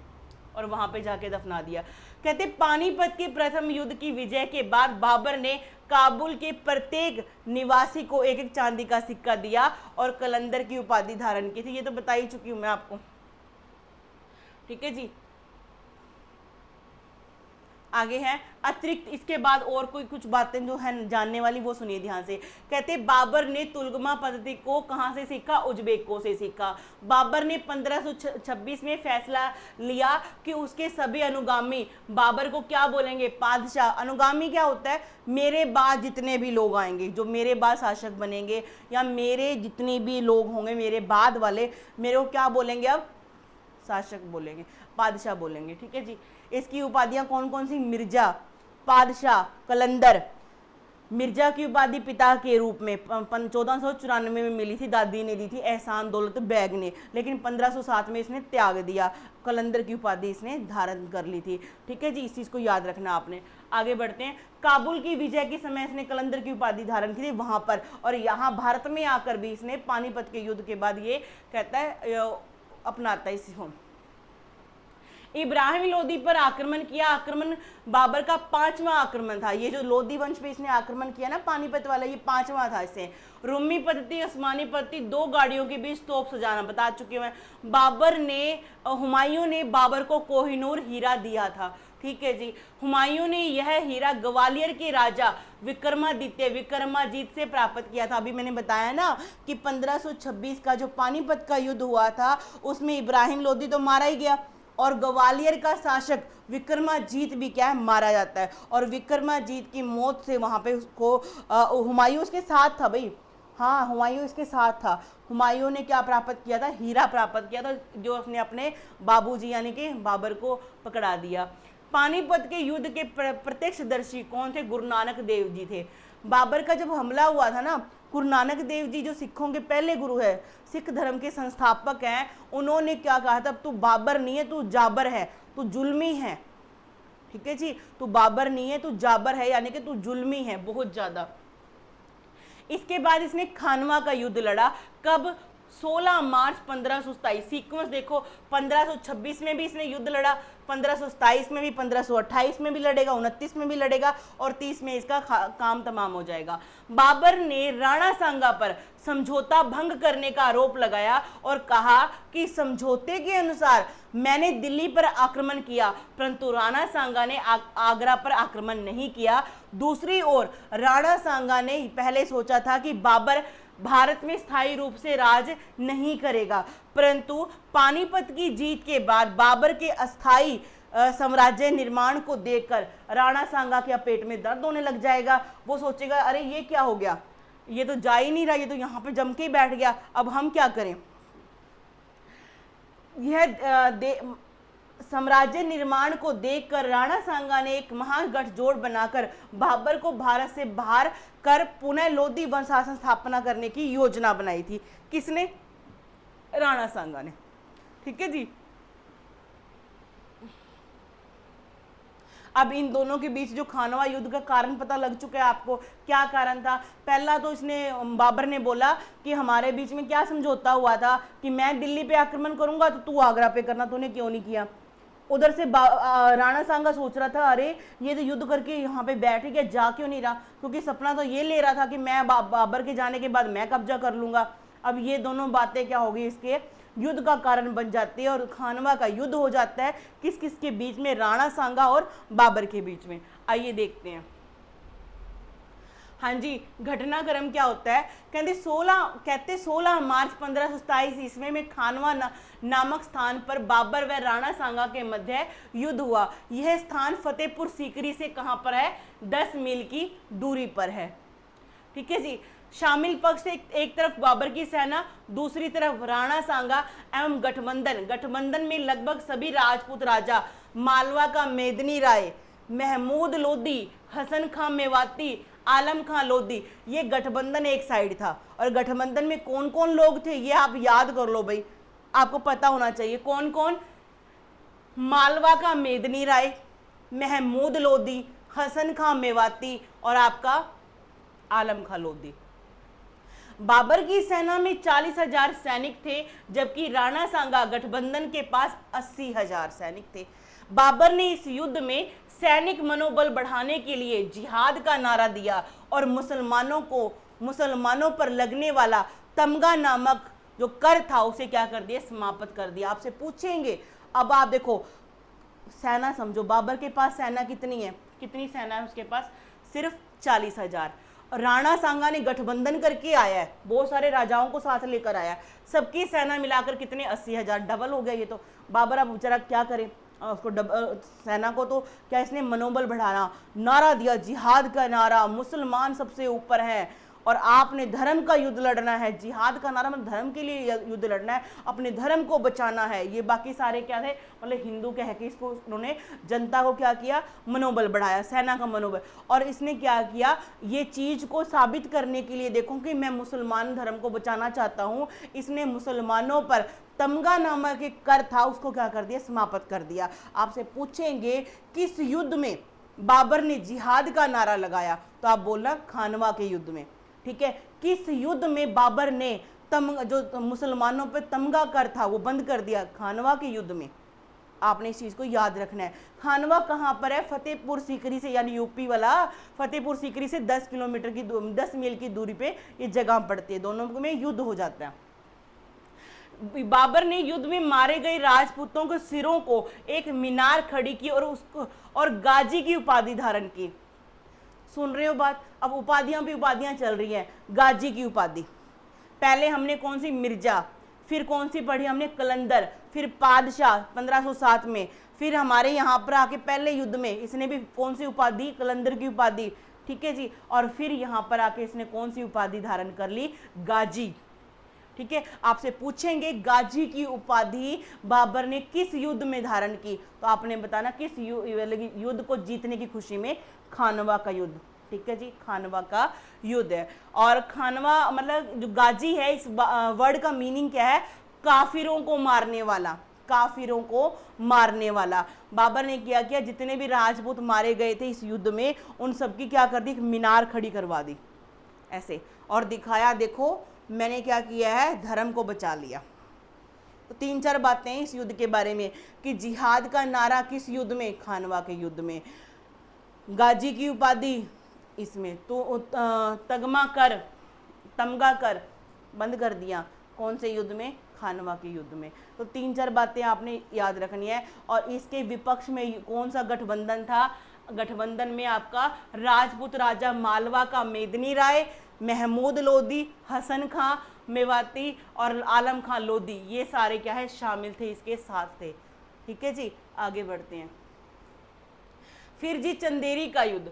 और वहां पे जाके दफना दिया। कहते पानीपत के प्रथम युद्ध की विजय के बाद बाबर ने काबुल के प्रत्येक निवासी को एक चांदी का सिक्का दिया और कलंदर की उपाधि धारण की थी। ये तो बता ही चुकी हूं मैं आपको। ठीक है जी। आगे है अतिरिक्त इसके बाद और कोई कुछ बातें जो है जानने वाली वो सुनिए ध्यान से। कहते बाबर ने तुलगमा पद्धति को कहाँ से सीखा, उज्बेकों से सीखा। बाबर ने 1526 में फैसला लिया कि उसके सभी अनुगामी बाबर को क्या बोलेंगे, पादशाह। अनुगामी क्या होता है, मेरे बाद जितने भी लोग आएंगे, जो मेरे बाद शासक बनेंगे या मेरे जितने भी लोग होंगे मेरे बाद वाले, मेरे को क्या बोलेंगे, अब शासक बोलेंगे, पादशाह बोलेंगे। ठीक है जी। इसकी उपाधियां कौन कौन सी, मिर्जा, पादशाह, कलंदर। मिर्जा की उपाधि पिता के रूप में 1494 में मिली थी, दादी ने दी थी, एहसान दौलत बैग ने, लेकिन 1507 में इसने त्याग दिया। कलंदर की उपाधि इसने धारण कर ली थी। ठीक है जी, इस चीज़ को याद रखना आपने। आगे बढ़ते हैं। काबुल की विजय के समय इसने कलंदर की उपाधि धारण की थी वहां पर, और यहाँ भारत में आकर भी इसने पानीपत के युद्ध के बाद ये कहता है अपनाता है इसको। इब्राहिम लोदी पर आक्रमण किया। आक्रमण बाबर का 5वां आक्रमण था। ये जो लोदी वंश पे इसने आक्रमण किया ना पानीपत वाला, ये 5वां था इससे। रूमी पद्धति, उस्मानी पद्धति, 2 गाड़ियों के बीच तोप सजाना बता चुके हैं। बाबर ने, हुमायूं ने बाबर को कोहिनूर हीरा दिया था। ठीक है जी। हुमायूं ने यह हीरा ग्वालियर के राजा विक्रमाजीत से प्राप्त किया था। अभी मैंने बताया ना कि 1526 का जो पानीपत का युद्ध हुआ था उसमें इब्राहिम लोदी तो मारा ही गया, और ग्वालियर का शासक विक्रमाजीत भी क्या है, मारा जाता है। और विक्रमाजीत की मौत से वहां पे उसको हुमायूं उसके साथ था भाई, हाँ हुमायूं इसके साथ था। हुमायूं ने क्या प्राप्त किया था, हीरा प्राप्त किया था, जो उसने अपने बाबूजी यानी कि बाबर को पकड़ा दिया। पानीपत के युद्ध के प्रत्यक्षदर्शी कौन थे, गुरु नानक देव जी थे। बाबर का जब हमला हुआ था ना, गुरु नानक देव जी जो सिखों के पहले गुरु है, सिख धर्म के संस्थापक हैं, उन्होंने क्या कहा था, तू बाबर नहीं है तू जाबर है, तू जुल्मी है। ठीक है जी, तू बाबर नहीं है तू जाबर है, यानी कि तू जुल्मी है बहुत ज्यादा। इसके बाद इसने खानवा का युद्ध लड़ा। कब, 16 मार्च 1527। सीक्वेंस देखो, 1526 में भी इसने युद्ध लड़ा, 1527 में भी, 1528 में भी लड़ेगा, 29 में भी लड़ेगा, और 30 में इसका काम तमाम हो जाएगा। बाबर ने राणा सांगा पर समझौता भंग करने का आरोप लगाया और कहा कि समझौते के अनुसार मैंने दिल्ली पर आक्रमण किया, परंतु राणा सांगा ने आगरा पर आक्रमण नहीं किया। दूसरी ओर राणा सांगा ने पहले सोचा था कि बाबर भारत में स्थायी रूप से राज नहीं करेगा, परंतु पानीपत की जीत के बाद बाबर के अस्थायी साम्राज्य निर्माण को देखकर राणा सांगा के पेट में दर्द होने लग जाएगा। वो सोचेगा अरे ये क्या हो गया, ये तो जा ही नहीं रहा, ये तो यहाँ पे जम के ही बैठ गया, अब हम क्या करें। यह साम्राज्य निर्माण को देखकर राणा सांगा ने एक महागठजोड़ बनाकर बाबर को भारत से बाहर कर पुनः लोधी वंशासन स्थापना करने की योजना बनाई थी। किसने, राणा सांगा ने। ठीक है जी। अब इन दोनों के बीच जो खानवा युद्ध का कारण पता लग चुका है आपको, क्या कारण था। पहला तो इसने, बाबर ने बोला कि हमारे बीच में क्या समझौता हुआ था कि मैं दिल्ली पे आक्रमण करूंगा तो तू आगरा पे करना, तूने क्यों नहीं किया। उधर से राणा सांगा सोच रहा था अरे ये तो युद्ध करके यहाँ पे बैठ गया, जा क्यों नहीं रहा, क्योंकि सपना तो ये ले रहा था कि मैं बाबर के जाने के बाद मैं कब्जा कर लूंगा। अब ये दोनों बातें क्या होगी, इसके युद्ध का कारण बन जाती है और खानवा का युद्ध हो जाता है। किस किस के बीच में, राणा सांगा और बाबर के बीच में। आइए देखते हैं। हाँ जी, घटनाक्रम क्या होता है, कहते 16 मार्च 1527 ईस्वी में खानवा नामक स्थान पर बाबर व राणा सांगा के मध्य युद्ध हुआ। यह स्थान फतेहपुर सीकरी से कहां पर है, 10 मील की दूरी पर है। ठीक है जी। शामिल पक्ष से एक तरफ बाबर की सेना, दूसरी तरफ राणा सांगा एवं गठबंधन में लगभग सभी राजपूत राजा, मालवा का मेदनी राय, महमूद लोदी, हसन खां मेवाती, आलम खां लोदी, ये गठबंधन एक साइड था। और गठबंधन में कौन कौन लोग थे ये आप याद कर लो भाई, आपको पता होना चाहिए कौन कौन। मालवा का मेदनी राय, महमूद लोदी, हसन खां मेवाती और आपका आलम खां लोदी। बाबर की सेना में 40,000 सैनिक थे, जबकि राणा सांगा गठबंधन के पास 80,000 सैनिक थे। बाबर ने इस युद्ध में सैनिक मनोबल बढ़ाने के लिए जिहाद का नारा दिया और मुसलमानों पर लगने वाला तमगा नामक जो कर था उसे क्या कर दिया, समाप्त कर दिया। आपसे पूछेंगे, अब आप देखो सेना समझो, बाबर के पास सेना कितनी है, कितनी सेना है उसके पास, सिर्फ 40,000। राणा सांगा ने गठबंधन करके आया है, बहुत सारे राजाओं को साथ लेकर आया है, सबकी सेना मिलाकर कितने, 80,000, डबल हो गया ये तो। बाबर अब बेचारा क्या करे, उसको सेना को तो क्या इसने मनोबल बढ़ाना, नारा दिया जिहाद का नारा, मुसलमान सबसे ऊपर है और आपने धर्म का युद्ध लड़ना है। जिहाद का नारा मतलब धर्म के लिए युद्ध लड़ना है, अपने धर्म को बचाना है। ये बाकी सारे क्या थे, मतलब हिंदू कह के इसको उन्होंने जनता को क्या किया, मनोबल बढ़ाया, सेना का मनोबल। और इसने क्या किया, ये चीज को साबित करने के लिए, देखो कि मैं मुसलमान धर्म को बचाना चाहता हूँ, इसने मुसलमानों पर तमगा नामक एक कर था उसको क्या कर दिया, समाप्त कर दिया। आपसे पूछेंगे किस युद्ध में बाबर ने जिहाद का नारा लगाया, तो आप बोलना खानवा के युद्ध में, ठीक है। किस युद्ध में बाबर ने जो मुसलमानों पर तमगा कर था वो बंद कर दिया, खानवा के युद्ध में। आपने इस चीज को याद रखना है। खानवा कहाँ पर है, फतेहपुर सीकरी से, यानी यूपी वाला फतेहपुर सीकरी से 10 किलोमीटर की 10 मील की दूरी पे ये जगह पड़ती है, दोनों में युद्ध हो जाता है। बाबर ने युद्ध में मारे गए राजपूतों के सिरों को एक मीनार खड़ी की और उसको और गाजी की उपाधि धारण की। सुन रहे हो बात, अब उपाधियां भी उपाधियां चल रही है। गाजी की उपाधि, पहले हमने कौन सी, मिर्जा, फिर कौन सी पढ़ी हमने, कलंदर, फिर पादशाह 1507 में, फिर हमारे यहाँ पर आके पहले युद्ध में इसने भी कौन सी उपाधि, कलंदर की उपाधि, ठीक है जी। और फिर यहाँ पर आके इसने कौन सी उपाधि धारण कर ली, गाजी, ठीक है। आपसे पूछेंगे गाजी की उपाधि बाबर ने किस युद्ध में धारण की, तो आपने बताना किस युद्ध को जीतने की खुशी में, खानवा का युद्ध, ठीक है जी, खानवा का युद्ध है। और खानवा मतलब जो गाजी है, इस वर्ड का मीनिंग क्या है, काफिरों को मारने वाला, काफिरों को मारने वाला। बाबर ने क्या किया, जितने भी राजपूत मारे गए थे इस युद्ध में, उन सबकी क्या कर दी, मीनार खड़ी करवा दी ऐसे, और दिखाया देखो मैंने क्या किया है, धर्म को बचा लिया। तो 3-4 बातें इस युद्ध के बारे में कि जिहाद का नारा किस युद्ध में, खानवा के युद्ध में, गाजी की उपाधि इसमें, तो तमगा कर बंद कर दिया, कौन से युद्ध में, खानवा के युद्ध में। तो 3-4 बातें आपने याद रखनी है। और इसके विपक्ष में कौन सा गठबंधन था, गठबंधन में आपका राजपूत राजा मालवा का मेदिनी राय, महमूद लोदी, हसन खां मेवाती और आलम खां लोदी, ये सारे क्या है, शामिल थे, इसके साथ थे, ठीक है जी। आगे बढ़ते हैं। फिर जी चंदेरी का युद्ध,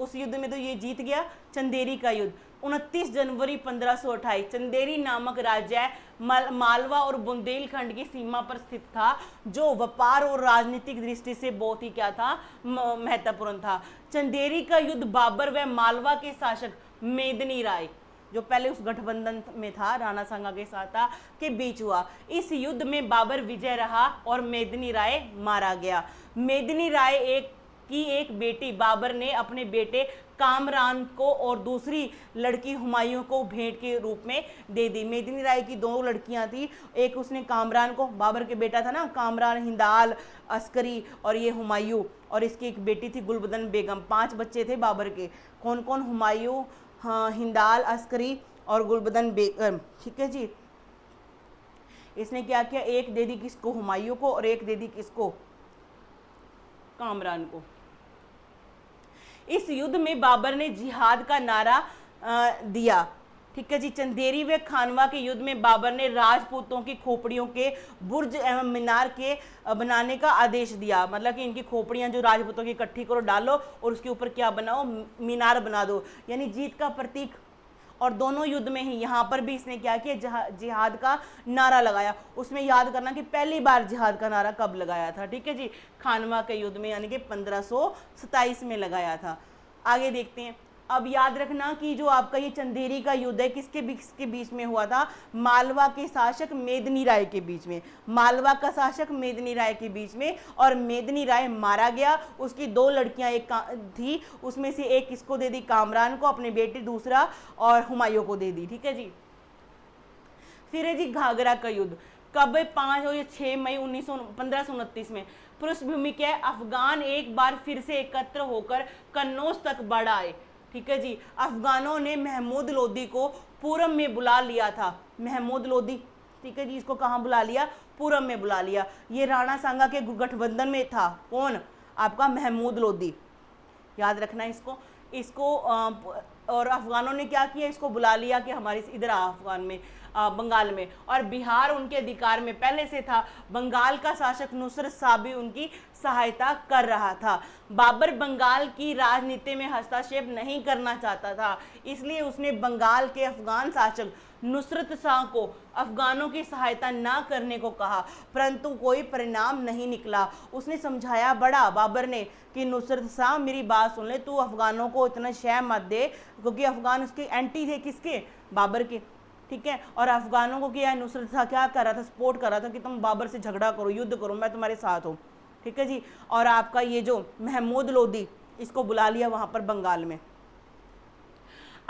उस युद्ध में तो ये जीत गया। चंदेरी का युद्ध 29 जनवरी 1528, चंदेरी नामक राज्य मालवा और बुंदेलखंड की सीमा पर स्थित था, जो व्यापार और राजनीतिक दृष्टि से बहुत ही क्या था, महत्वपूर्ण था। चंदेरी का युद्ध बाबर व मालवा के शासक मेदिनी राय, जो पहले उस गठबंधन में था, राणा सांगा के साथ था, के बीच हुआ। इस युद्ध में बाबर विजय रहा और मेदिनी राय मारा गया। मेदिनी राय एक बेटी बाबर ने अपने बेटे कामरान को और दूसरी लड़की हुमायूं को भेंट के रूप में दे दी। मेदिनी राय की 2 लड़कियां थी, एक उसने कामरान को, बाबर के बेटा था ना कामरान, हिंदाल, अस्करी और ये हुमायूं, और इसकी एक बेटी थी गुलबदन बेगम। 5 बच्चे थे बाबर के, कौन कौन, हुमायूं, हाँ, हिंदाल, अस्करी और गुलबदन बेगम, ठीक है जी। इसने क्या किया, एक दे दी किसको, हुमायूं को, और एक दे दी किसको, कामरान को। इस युद्ध में बाबर ने जिहाद का नारा दिया, ठीक है जी। चंदेरी व खानवा के युद्ध में बाबर ने राजपूतों की खोपड़ियों के बुर्ज एवं मीनार के बनाने का आदेश दिया, मतलब कि इनकी खोपड़ियां जो राजपूतों की इकट्ठी करो, डालो और उसके ऊपर क्या बनाओ, मीनार बना दो, यानी जीत का प्रतीक। और दोनों युद्ध में ही, यहाँ पर भी इसने क्या किया, जिहाद का नारा लगाया। उसमें याद करना कि पहली बार जिहाद का नारा कब लगाया था, ठीक है जी, खानवा के युद्ध में, यानी कि 1527 में लगाया था। आगे देखते हैं। अब याद रखना कि जो आपका ये चंदेरी का युद्ध है किसके बीच में हुआ था, मालवा के शासक मेदिनी राय के बीच में, मालवा का शासक मेदिनी राय के बीच में। और मेदिनी राय मारा गया, उसकी 2 लड़कियां एक थी, उसमें से एक किसको दे दी, कामरान को, अपने बेटे दूसरा, और हुमायूं को दे दी, ठीक है जी। फिर है जी घाघरा का युद्ध, कब, 5 और 6 मई 1529 में। पृष्ठभूमि क्या है, अफगान एक बार फिर से एकत्र होकर कन्नौज तक बढ़ आए, ठीक है जी। अफगानों ने महमूद लोदी को पूरब में बुला लिया था। महमूद लोदी ठीक है जी। इसको कहाँ बुला लिया, पूरब में बुला लिया। ये राणा सांगा के गठबंधन में था, कौन, आपका महमूद लोदी, याद रखना इसको। इसको और अफगानों ने क्या किया, इसको बुला लिया कि हमारे इधर अफगान में बंगाल में, और बिहार उनके अधिकार में पहले से था। बंगाल का शासक नुसरत शाह भी उनकी सहायता कर रहा था। बाबर बंगाल की राजनीति में हस्तक्षेप नहीं करना चाहता था, इसलिए उसने बंगाल के अफगान शासक नुसरत शाह को अफगानों की सहायता ना करने को कहा, परंतु कोई परिणाम नहीं निकला। उसने समझाया बड़ा बाबर ने कि नुसरत शाह मेरी बात सुन ले, तू अफगानों को इतना शय मत दे, क्योंकि अफगान उसके एंटी थे, किसके, बाबर के, ठीक है। और अफगानों को क्या, नुसरत शाह क्या कर रहा था, सपोर्ट कर रहा था कि तुम बाबर से झगड़ा करो, युद्ध करो, मैं तुम्हारे साथ हूँ, ठीक है जी। और आपका ये जो महमूद लोदी, इसको बुला लिया वहां पर बंगाल में।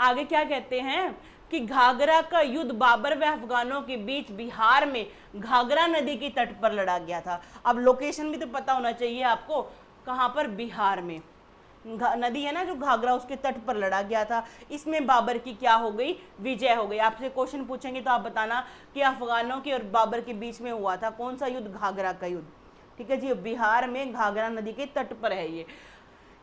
आगे क्या कहते हैं कि घाघरा का युद्ध बाबर व अफगानों के बीच बिहार में घाघरा नदी के तट पर लड़ा गया था। अब लोकेशन भी तो पता होना चाहिए आपको, कहां पर, बिहार में नदी है ना जो घाघरा, उसके तट पर लड़ा गया था। इसमें बाबर की क्या हो गई, विजय हो गई। आपसे क्वेश्चन पूछेंगे तो आप बताना कि अफगानों के और बाबर के बीच में हुआ था कौन सा युद्ध, घाघरा का युद्ध, ठीक है जी। बिहार में घाघरा नदी के तट पर है ये।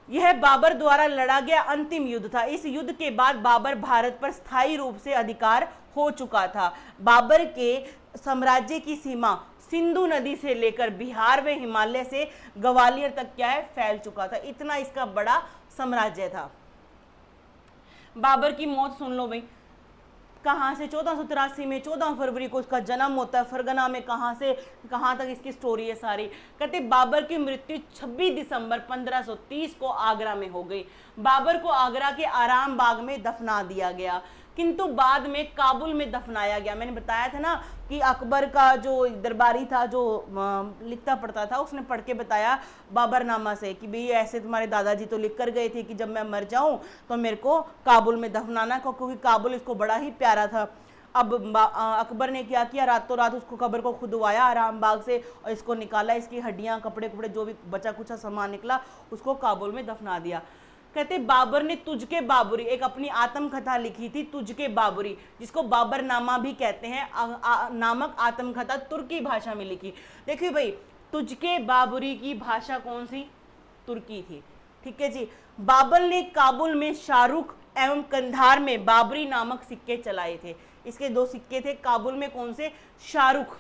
यह बाबर द्वारा लड़ा गया अंतिम युद्ध था। इस युद्ध के बाद बाबर भारत पर स्थायी रूप से अधिकार हो चुका था। बाबर के साम्राज्य की सीमा सिंधु नदी से लेकर बिहार व हिमालय से ग्वालियर तक क्या है, फैल चुका था। इतना इसका बड़ा साम्राज्य था। बाबर की मौत सुन लो भाई, कहाँ से, 1483 में 14 फरवरी को इसका जन्म होता है। फरगना में कहाँ से कहाँ तक इसकी स्टोरी है सारी। कहते बाबर की मृत्यु 26 दिसंबर 1530 को आगरा में हो गई। बाबर को आगरा के आराम बाग में दफना दिया गया, किंतु बाद में काबुल में दफनाया गया। मैंने बताया था ना कि अकबर का जो दरबारी था, जो लिखता पढ़ता था, उसने पढ़ के बताया बाबरनामा से कि भाई ऐसे तुम्हारे दादाजी तो लिख कर गए थे कि जब मैं मर जाऊं तो मेरे को काबुल में दफनाना, क्योंकि काबुल इसको बड़ा ही प्यारा था। अब अकबर ने क्या किया, रातों रात उसको कब्र को खुदवाया आराम बाग से और इसको निकाला, इसकी हड्डियां, कपड़े कपड़े जो भी बचा कुछ सामान निकला उसको काबुल में दफना दिया। कहते बाबर ने तुझके बाबरी एक अपनी आत्मकथा लिखी थी, तुझके बाबरी, जिसको बाबरनामा भी कहते हैं, नामक आत्मकथा तुर्की भाषा में लिखी। देखिए भाई, तुझके बाबरी की भाषा कौन सी, तुर्की थी, ठीक है जी। बाबर ने काबुल में शाहरुख एवं कंधार में बाबरी नामक सिक्के चलाए थे। इसके 2 सिक्के थे, काबुल में कौन से, शाहरुख।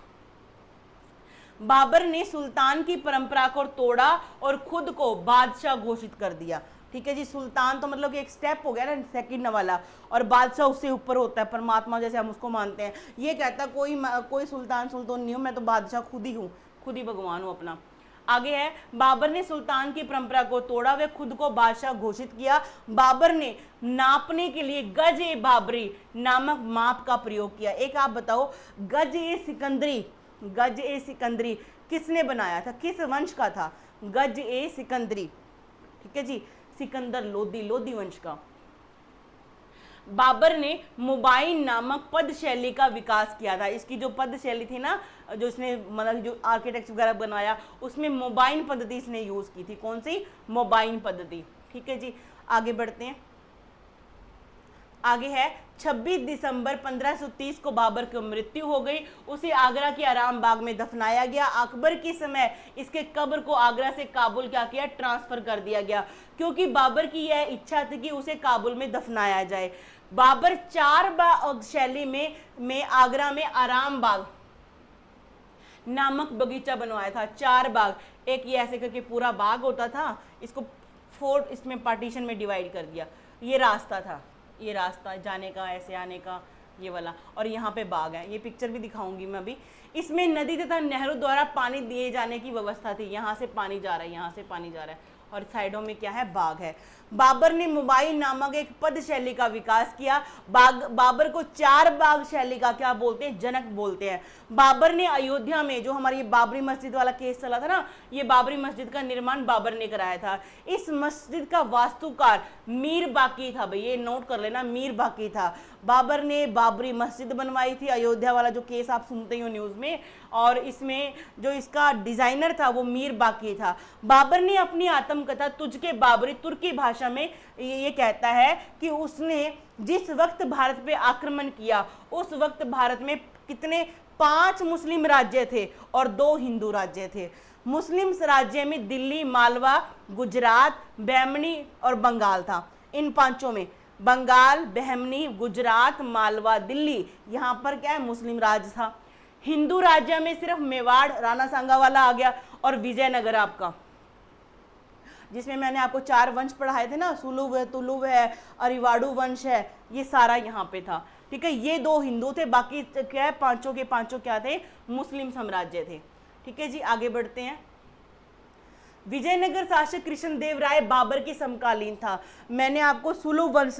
बाबर ने सुल्तान की परंपरा को तोड़ा और खुद को बादशाह घोषित कर दिया, ठीक है जी। सुल्तान तो मतलब कि एक स्टेप हो गया ना, सेकंड वाला, और बादशाह उससे ऊपर होता है, परमात्मा जैसे हम उसको मानते हैं। ये कहता कोई सुल्तान नहीं हूं, मैं तो बादशाह खुद ही हूँ, खुद ही भगवान हूँ अपना। आगे है, बाबर ने सुल्तान की परंपरा को तोड़ा व खुद को बादशाह घोषित किया। बाबर ने नापने के लिए गज ए बाबरी नामक माप का प्रयोग किया। एक आप बताओ, गज ए सिकंदरी किसने बनाया था, किस वंश का था, गज ए सिकंदरी, ठीक है जी, सिकंदर लोदी वंश का। बाबर ने मुबाइन नामक पद शैली का विकास किया था। इसकी जो पद शैली थी ना, जो इसने मतलब जो आर्किटेक्ट वगैरह बनाया, उसमें मुबाइन पद्धति इसने यूज की थी। कौन सी, मुबाइन पद्धति, ठीक है जी। आगे बढ़ते हैं। आगे है 26 दिसंबर 1530 को बाबर की मृत्यु हो गई। उसे आगरा के आराम बाग में दफनाया गया। अकबर के समय इसके कब्र को आगरा से काबुल क्या किया, ट्रांसफर कर दिया गया, क्योंकि बाबर की यह इच्छा थी कि उसे काबुल में दफनाया जाए। बाबर 4 बाग शैली में आगरा में आराम बाग नामक बगीचा बनवाया था। 4 बाग, एक ये ऐसे करके पूरा बाग होता था, इसको 4 इसमें पार्टीशन में डिवाइड कर दिया। ये रास्ता था, ये रास्ता जाने का, ऐसे आने का, ये वाला, और यहाँ पे बाग है। ये पिक्चर भी दिखाऊंगी मैं अभी। इसमें नदी तथा नहरों द्वारा पानी दिए जाने की व्यवस्था थी। यहाँ से पानी जा रहा है, यहाँ से पानी जा रहा है, और साइडों में क्या है, बाग है। बाबर ने मुबाइन नामक एक पद शैली का विकास किया। बाबर को 4 बाग शैली का क्या बोलते हैं, जनक बोलते हैं। बाबर ने अयोध्या में जो हमारी बाबरी मस्जिद वाला केस चला था ना, ये बाबरी मस्जिद का निर्माण बाबर ने कराया था। इस मस्जिद का वास्तुकार मीर बाकी था, भाई ये नोट कर लेना, मीर बाकी था। बाबर ने बाबरी मस्जिद बनवाई थी, अयोध्या वाला जो केस आप सुनते हो न्यूज में, और इसमें जो इसका डिजाइनर था वो मीर बाकी था। बाबर ने अपनी आत्मकथा तुझके बाबरी तुर्की भाषा में ये कहता है कि उसने जिस वक्त भारत पे आक्रमण किया, उस वक्त भारत में कितने, 5 मुस्लिम राज्य थे और 2 हिंदू राज्य थे। मुस्लिम राज्य में दिल्ली, मालवा, गुजरात, बहमनी और बंगाल था। इन पांचों में बंगाल, बहमनी, गुजरात, मालवा, दिल्ली, यहां पर क्या है, मुस्लिम राज्य था। हिंदू राज्य में सिर्फ मेवाड़, राणा सांगा वाला आ गया और विजयनगर आपका, जिसमें मैंने आपको 4 वंश पढ़ाए थे ना, सुलुव है, तुलुव है, अरिवाड़ू वंश है, ये सारा यहाँ पे था। ठीक है, ये 2 हिंदू थे, बाकी क्या है, पांचों के पांचों क्या थे, मुस्लिम साम्राज्य थे। ठीक है जी, आगे बढ़ते हैं। विजयनगर शासक कृष्णदेव राय बाबर के समकालीन था। मैंने आपको सुलुव वंश,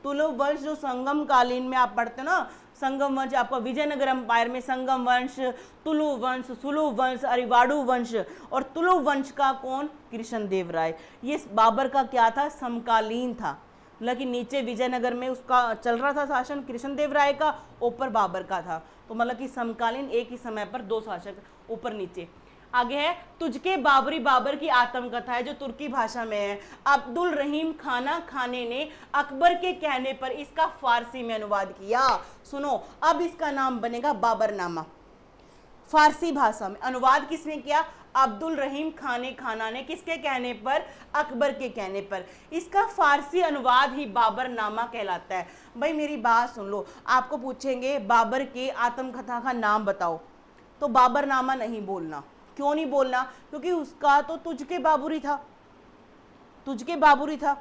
तुलुव वंश जो संगम कालीन में आप पढ़ते हो ना, संगम वंश आपका विजयनगर अंपायर में संगम वंश, तुलुव वंश, सुलुव वंश, अरिवाड़ू वंश, और तुलुव वंश का कौन, कृष्णदेव राय। ये बाबर का क्या था, समकालीन था, मतलब कि नीचे विजयनगर में उसका चल रहा था शासन कृष्णदेव राय का, ऊपर बाबर का था, तो मतलब कि समकालीन, एक ही समय पर 2 शासक ऊपर नीचे। आगे है तुझके बाबरी, बाबर की आत्मकथा है जो तुर्की भाषा में है। अब्दुल रहीम खाना खाने ने अकबर के कहने पर इसका फारसी में अनुवाद किया। सुनो, अब इसका नाम बनेगा बाबरनामा। फारसी भाषा में अनुवाद किसने किया, अब्दुल रहीम खाना ने, किसके कहने पर, अकबर के कहने पर। इसका फारसी अनुवाद ही बाबरनामा कहलाता है। भाई मेरी बात सुन लो, आपको पूछेंगे बाबर के आत्मकथा का नाम बताओ, तो बाबरनामा नहीं बोलना। क्यों नहीं बोलना, क्योंकि उसका तो तुझके बाबरी था, तुझके बाबरी था,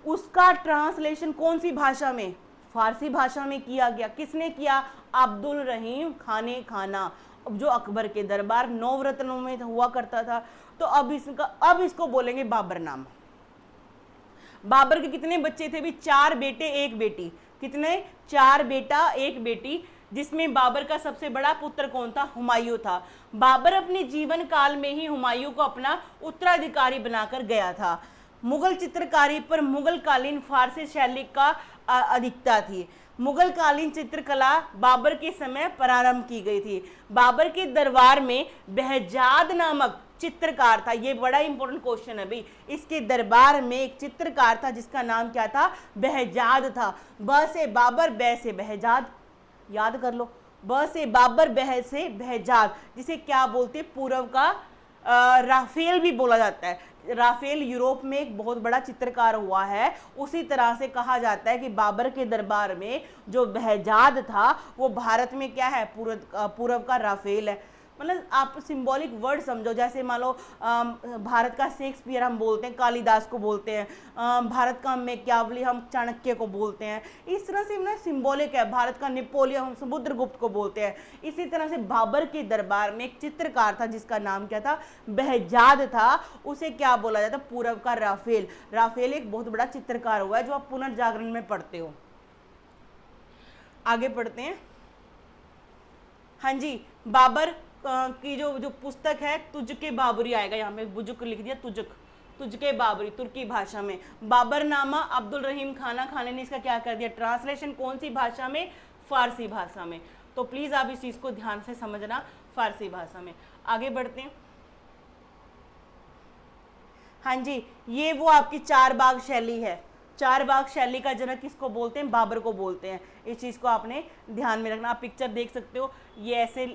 उसका ट्रांसलेशन कौन सी भाषा में, फारसी भाषा में किया गया। किसने किया, अब्दुल रहीम खाना, जो अकबर के दरबार 9 रत्नों में हुआ करता था। तो अब इसको बोलेंगे बाबरनामा। बाबर के कितने बच्चे थे भी, 4 बेटे 1 बेटी। कितने, 4 बेटा 1 बेटी, जिसमें बाबर का सबसे बड़ा पुत्र कौन था, हुमायूं था। बाबर अपने जीवन काल में ही हुमायूं को अपना उत्तराधिकारी बनाकर गया था। मुगल चित्रकारी पर मुगल कालीन फारसी शैली का अधिकता थी। मुगल कालीन चित्रकला बाबर के समय प्रारंभ की गई थी। बाबर के दरबार में behzad नामक चित्रकार था। ये बड़ा इंपॉर्टेंट क्वेश्चन है भाई, इसके दरबार में एक चित्रकार था जिसका नाम क्या था, behzad था। ब से बाबर, बै से behzad, याद कर लो, ब से बाबर, बह से behzad, जिसे क्या बोलते हैं, पूर्व का राफेल भी बोला जाता है। राफेल यूरोप में एक बहुत बड़ा चित्रकार हुआ है। उसी तरह से कहा जाता है कि बाबर के दरबार में जो behzad था वो भारत में क्या है, पूर्व का राफेल है। मतलब आप सिंबॉलिक वर्ड समझो, जैसे मान लो भारत का शेक्सपियर हम बोलते हैं, कालिदास को बोलते हैं, भारत का मैकियावली हम चाणक्य को बोलते हैं। इस तरह से ना सिंबॉलिक है। भारत का नेपोलियन हम समुद्रगुप्त को बोलते हैं। इसी तरह से बाबर के दरबार में एक चित्रकार था जिसका नाम क्या था, behzad था। उसे क्या बोला जाता, पूर्व का राफेल। राफेल एक बहुत बड़ा चित्रकार हुआ है जो आप पुनर्जागरण में पढ़ते हो। आगे पढ़ते हैं। हाँ जी, बाबर की जो पुस्तक है तुझके बाबरी आएगा, यहाँ पे बुजुक लिख दिया, तुझके बाबरी तुर्की भाषा में। बाबरनामा अब्दुल रहीम खाने ने इसका क्या कर दिया, ट्रांसलेशन कौन सी भाषा में, फारसी भाषा में। तो प्लीज आप इस चीज को ध्यान से समझना, फारसी भाषा में। आगे बढ़ते हैं। हाँ जी, ये वो आपकी 4 बाग शैली है। 4 बाग शैली का जनक किसको बोलते हैं, बाबर को बोलते हैं। इस चीज़ को आपने ध्यान में रखना। आप पिक्चर देख सकते हो, ये ऐसे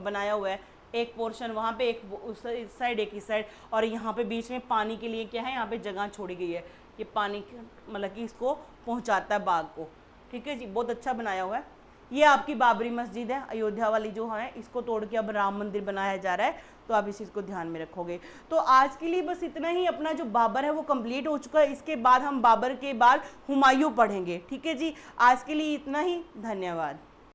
बनाया हुआ है, एक पोर्शन वहाँ पे, एक उस साइड, एक इस साइड, और यहाँ पे बीच में पानी के लिए क्या है, यहाँ पे जगह छोड़ी गई है। ये पानी मतलब कि इसको पहुँचाता है बाग को। ठीक है जी, बहुत अच्छा बनाया हुआ है। ये आपकी बाबरी मस्जिद है, अयोध्या वाली जो है, इसको तोड़ के अब राम मंदिर बनाया जा रहा है। तो आप इस चीज़ को ध्यान में रखोगे। तो आज के लिए बस इतना ही। अपना जो बाबर है वो कंप्लीट हो चुका है। इसके बाद हम बाबर के बाद हुमायूं पढ़ेंगे। ठीक है जी, आज के लिए इतना ही। धन्यवाद।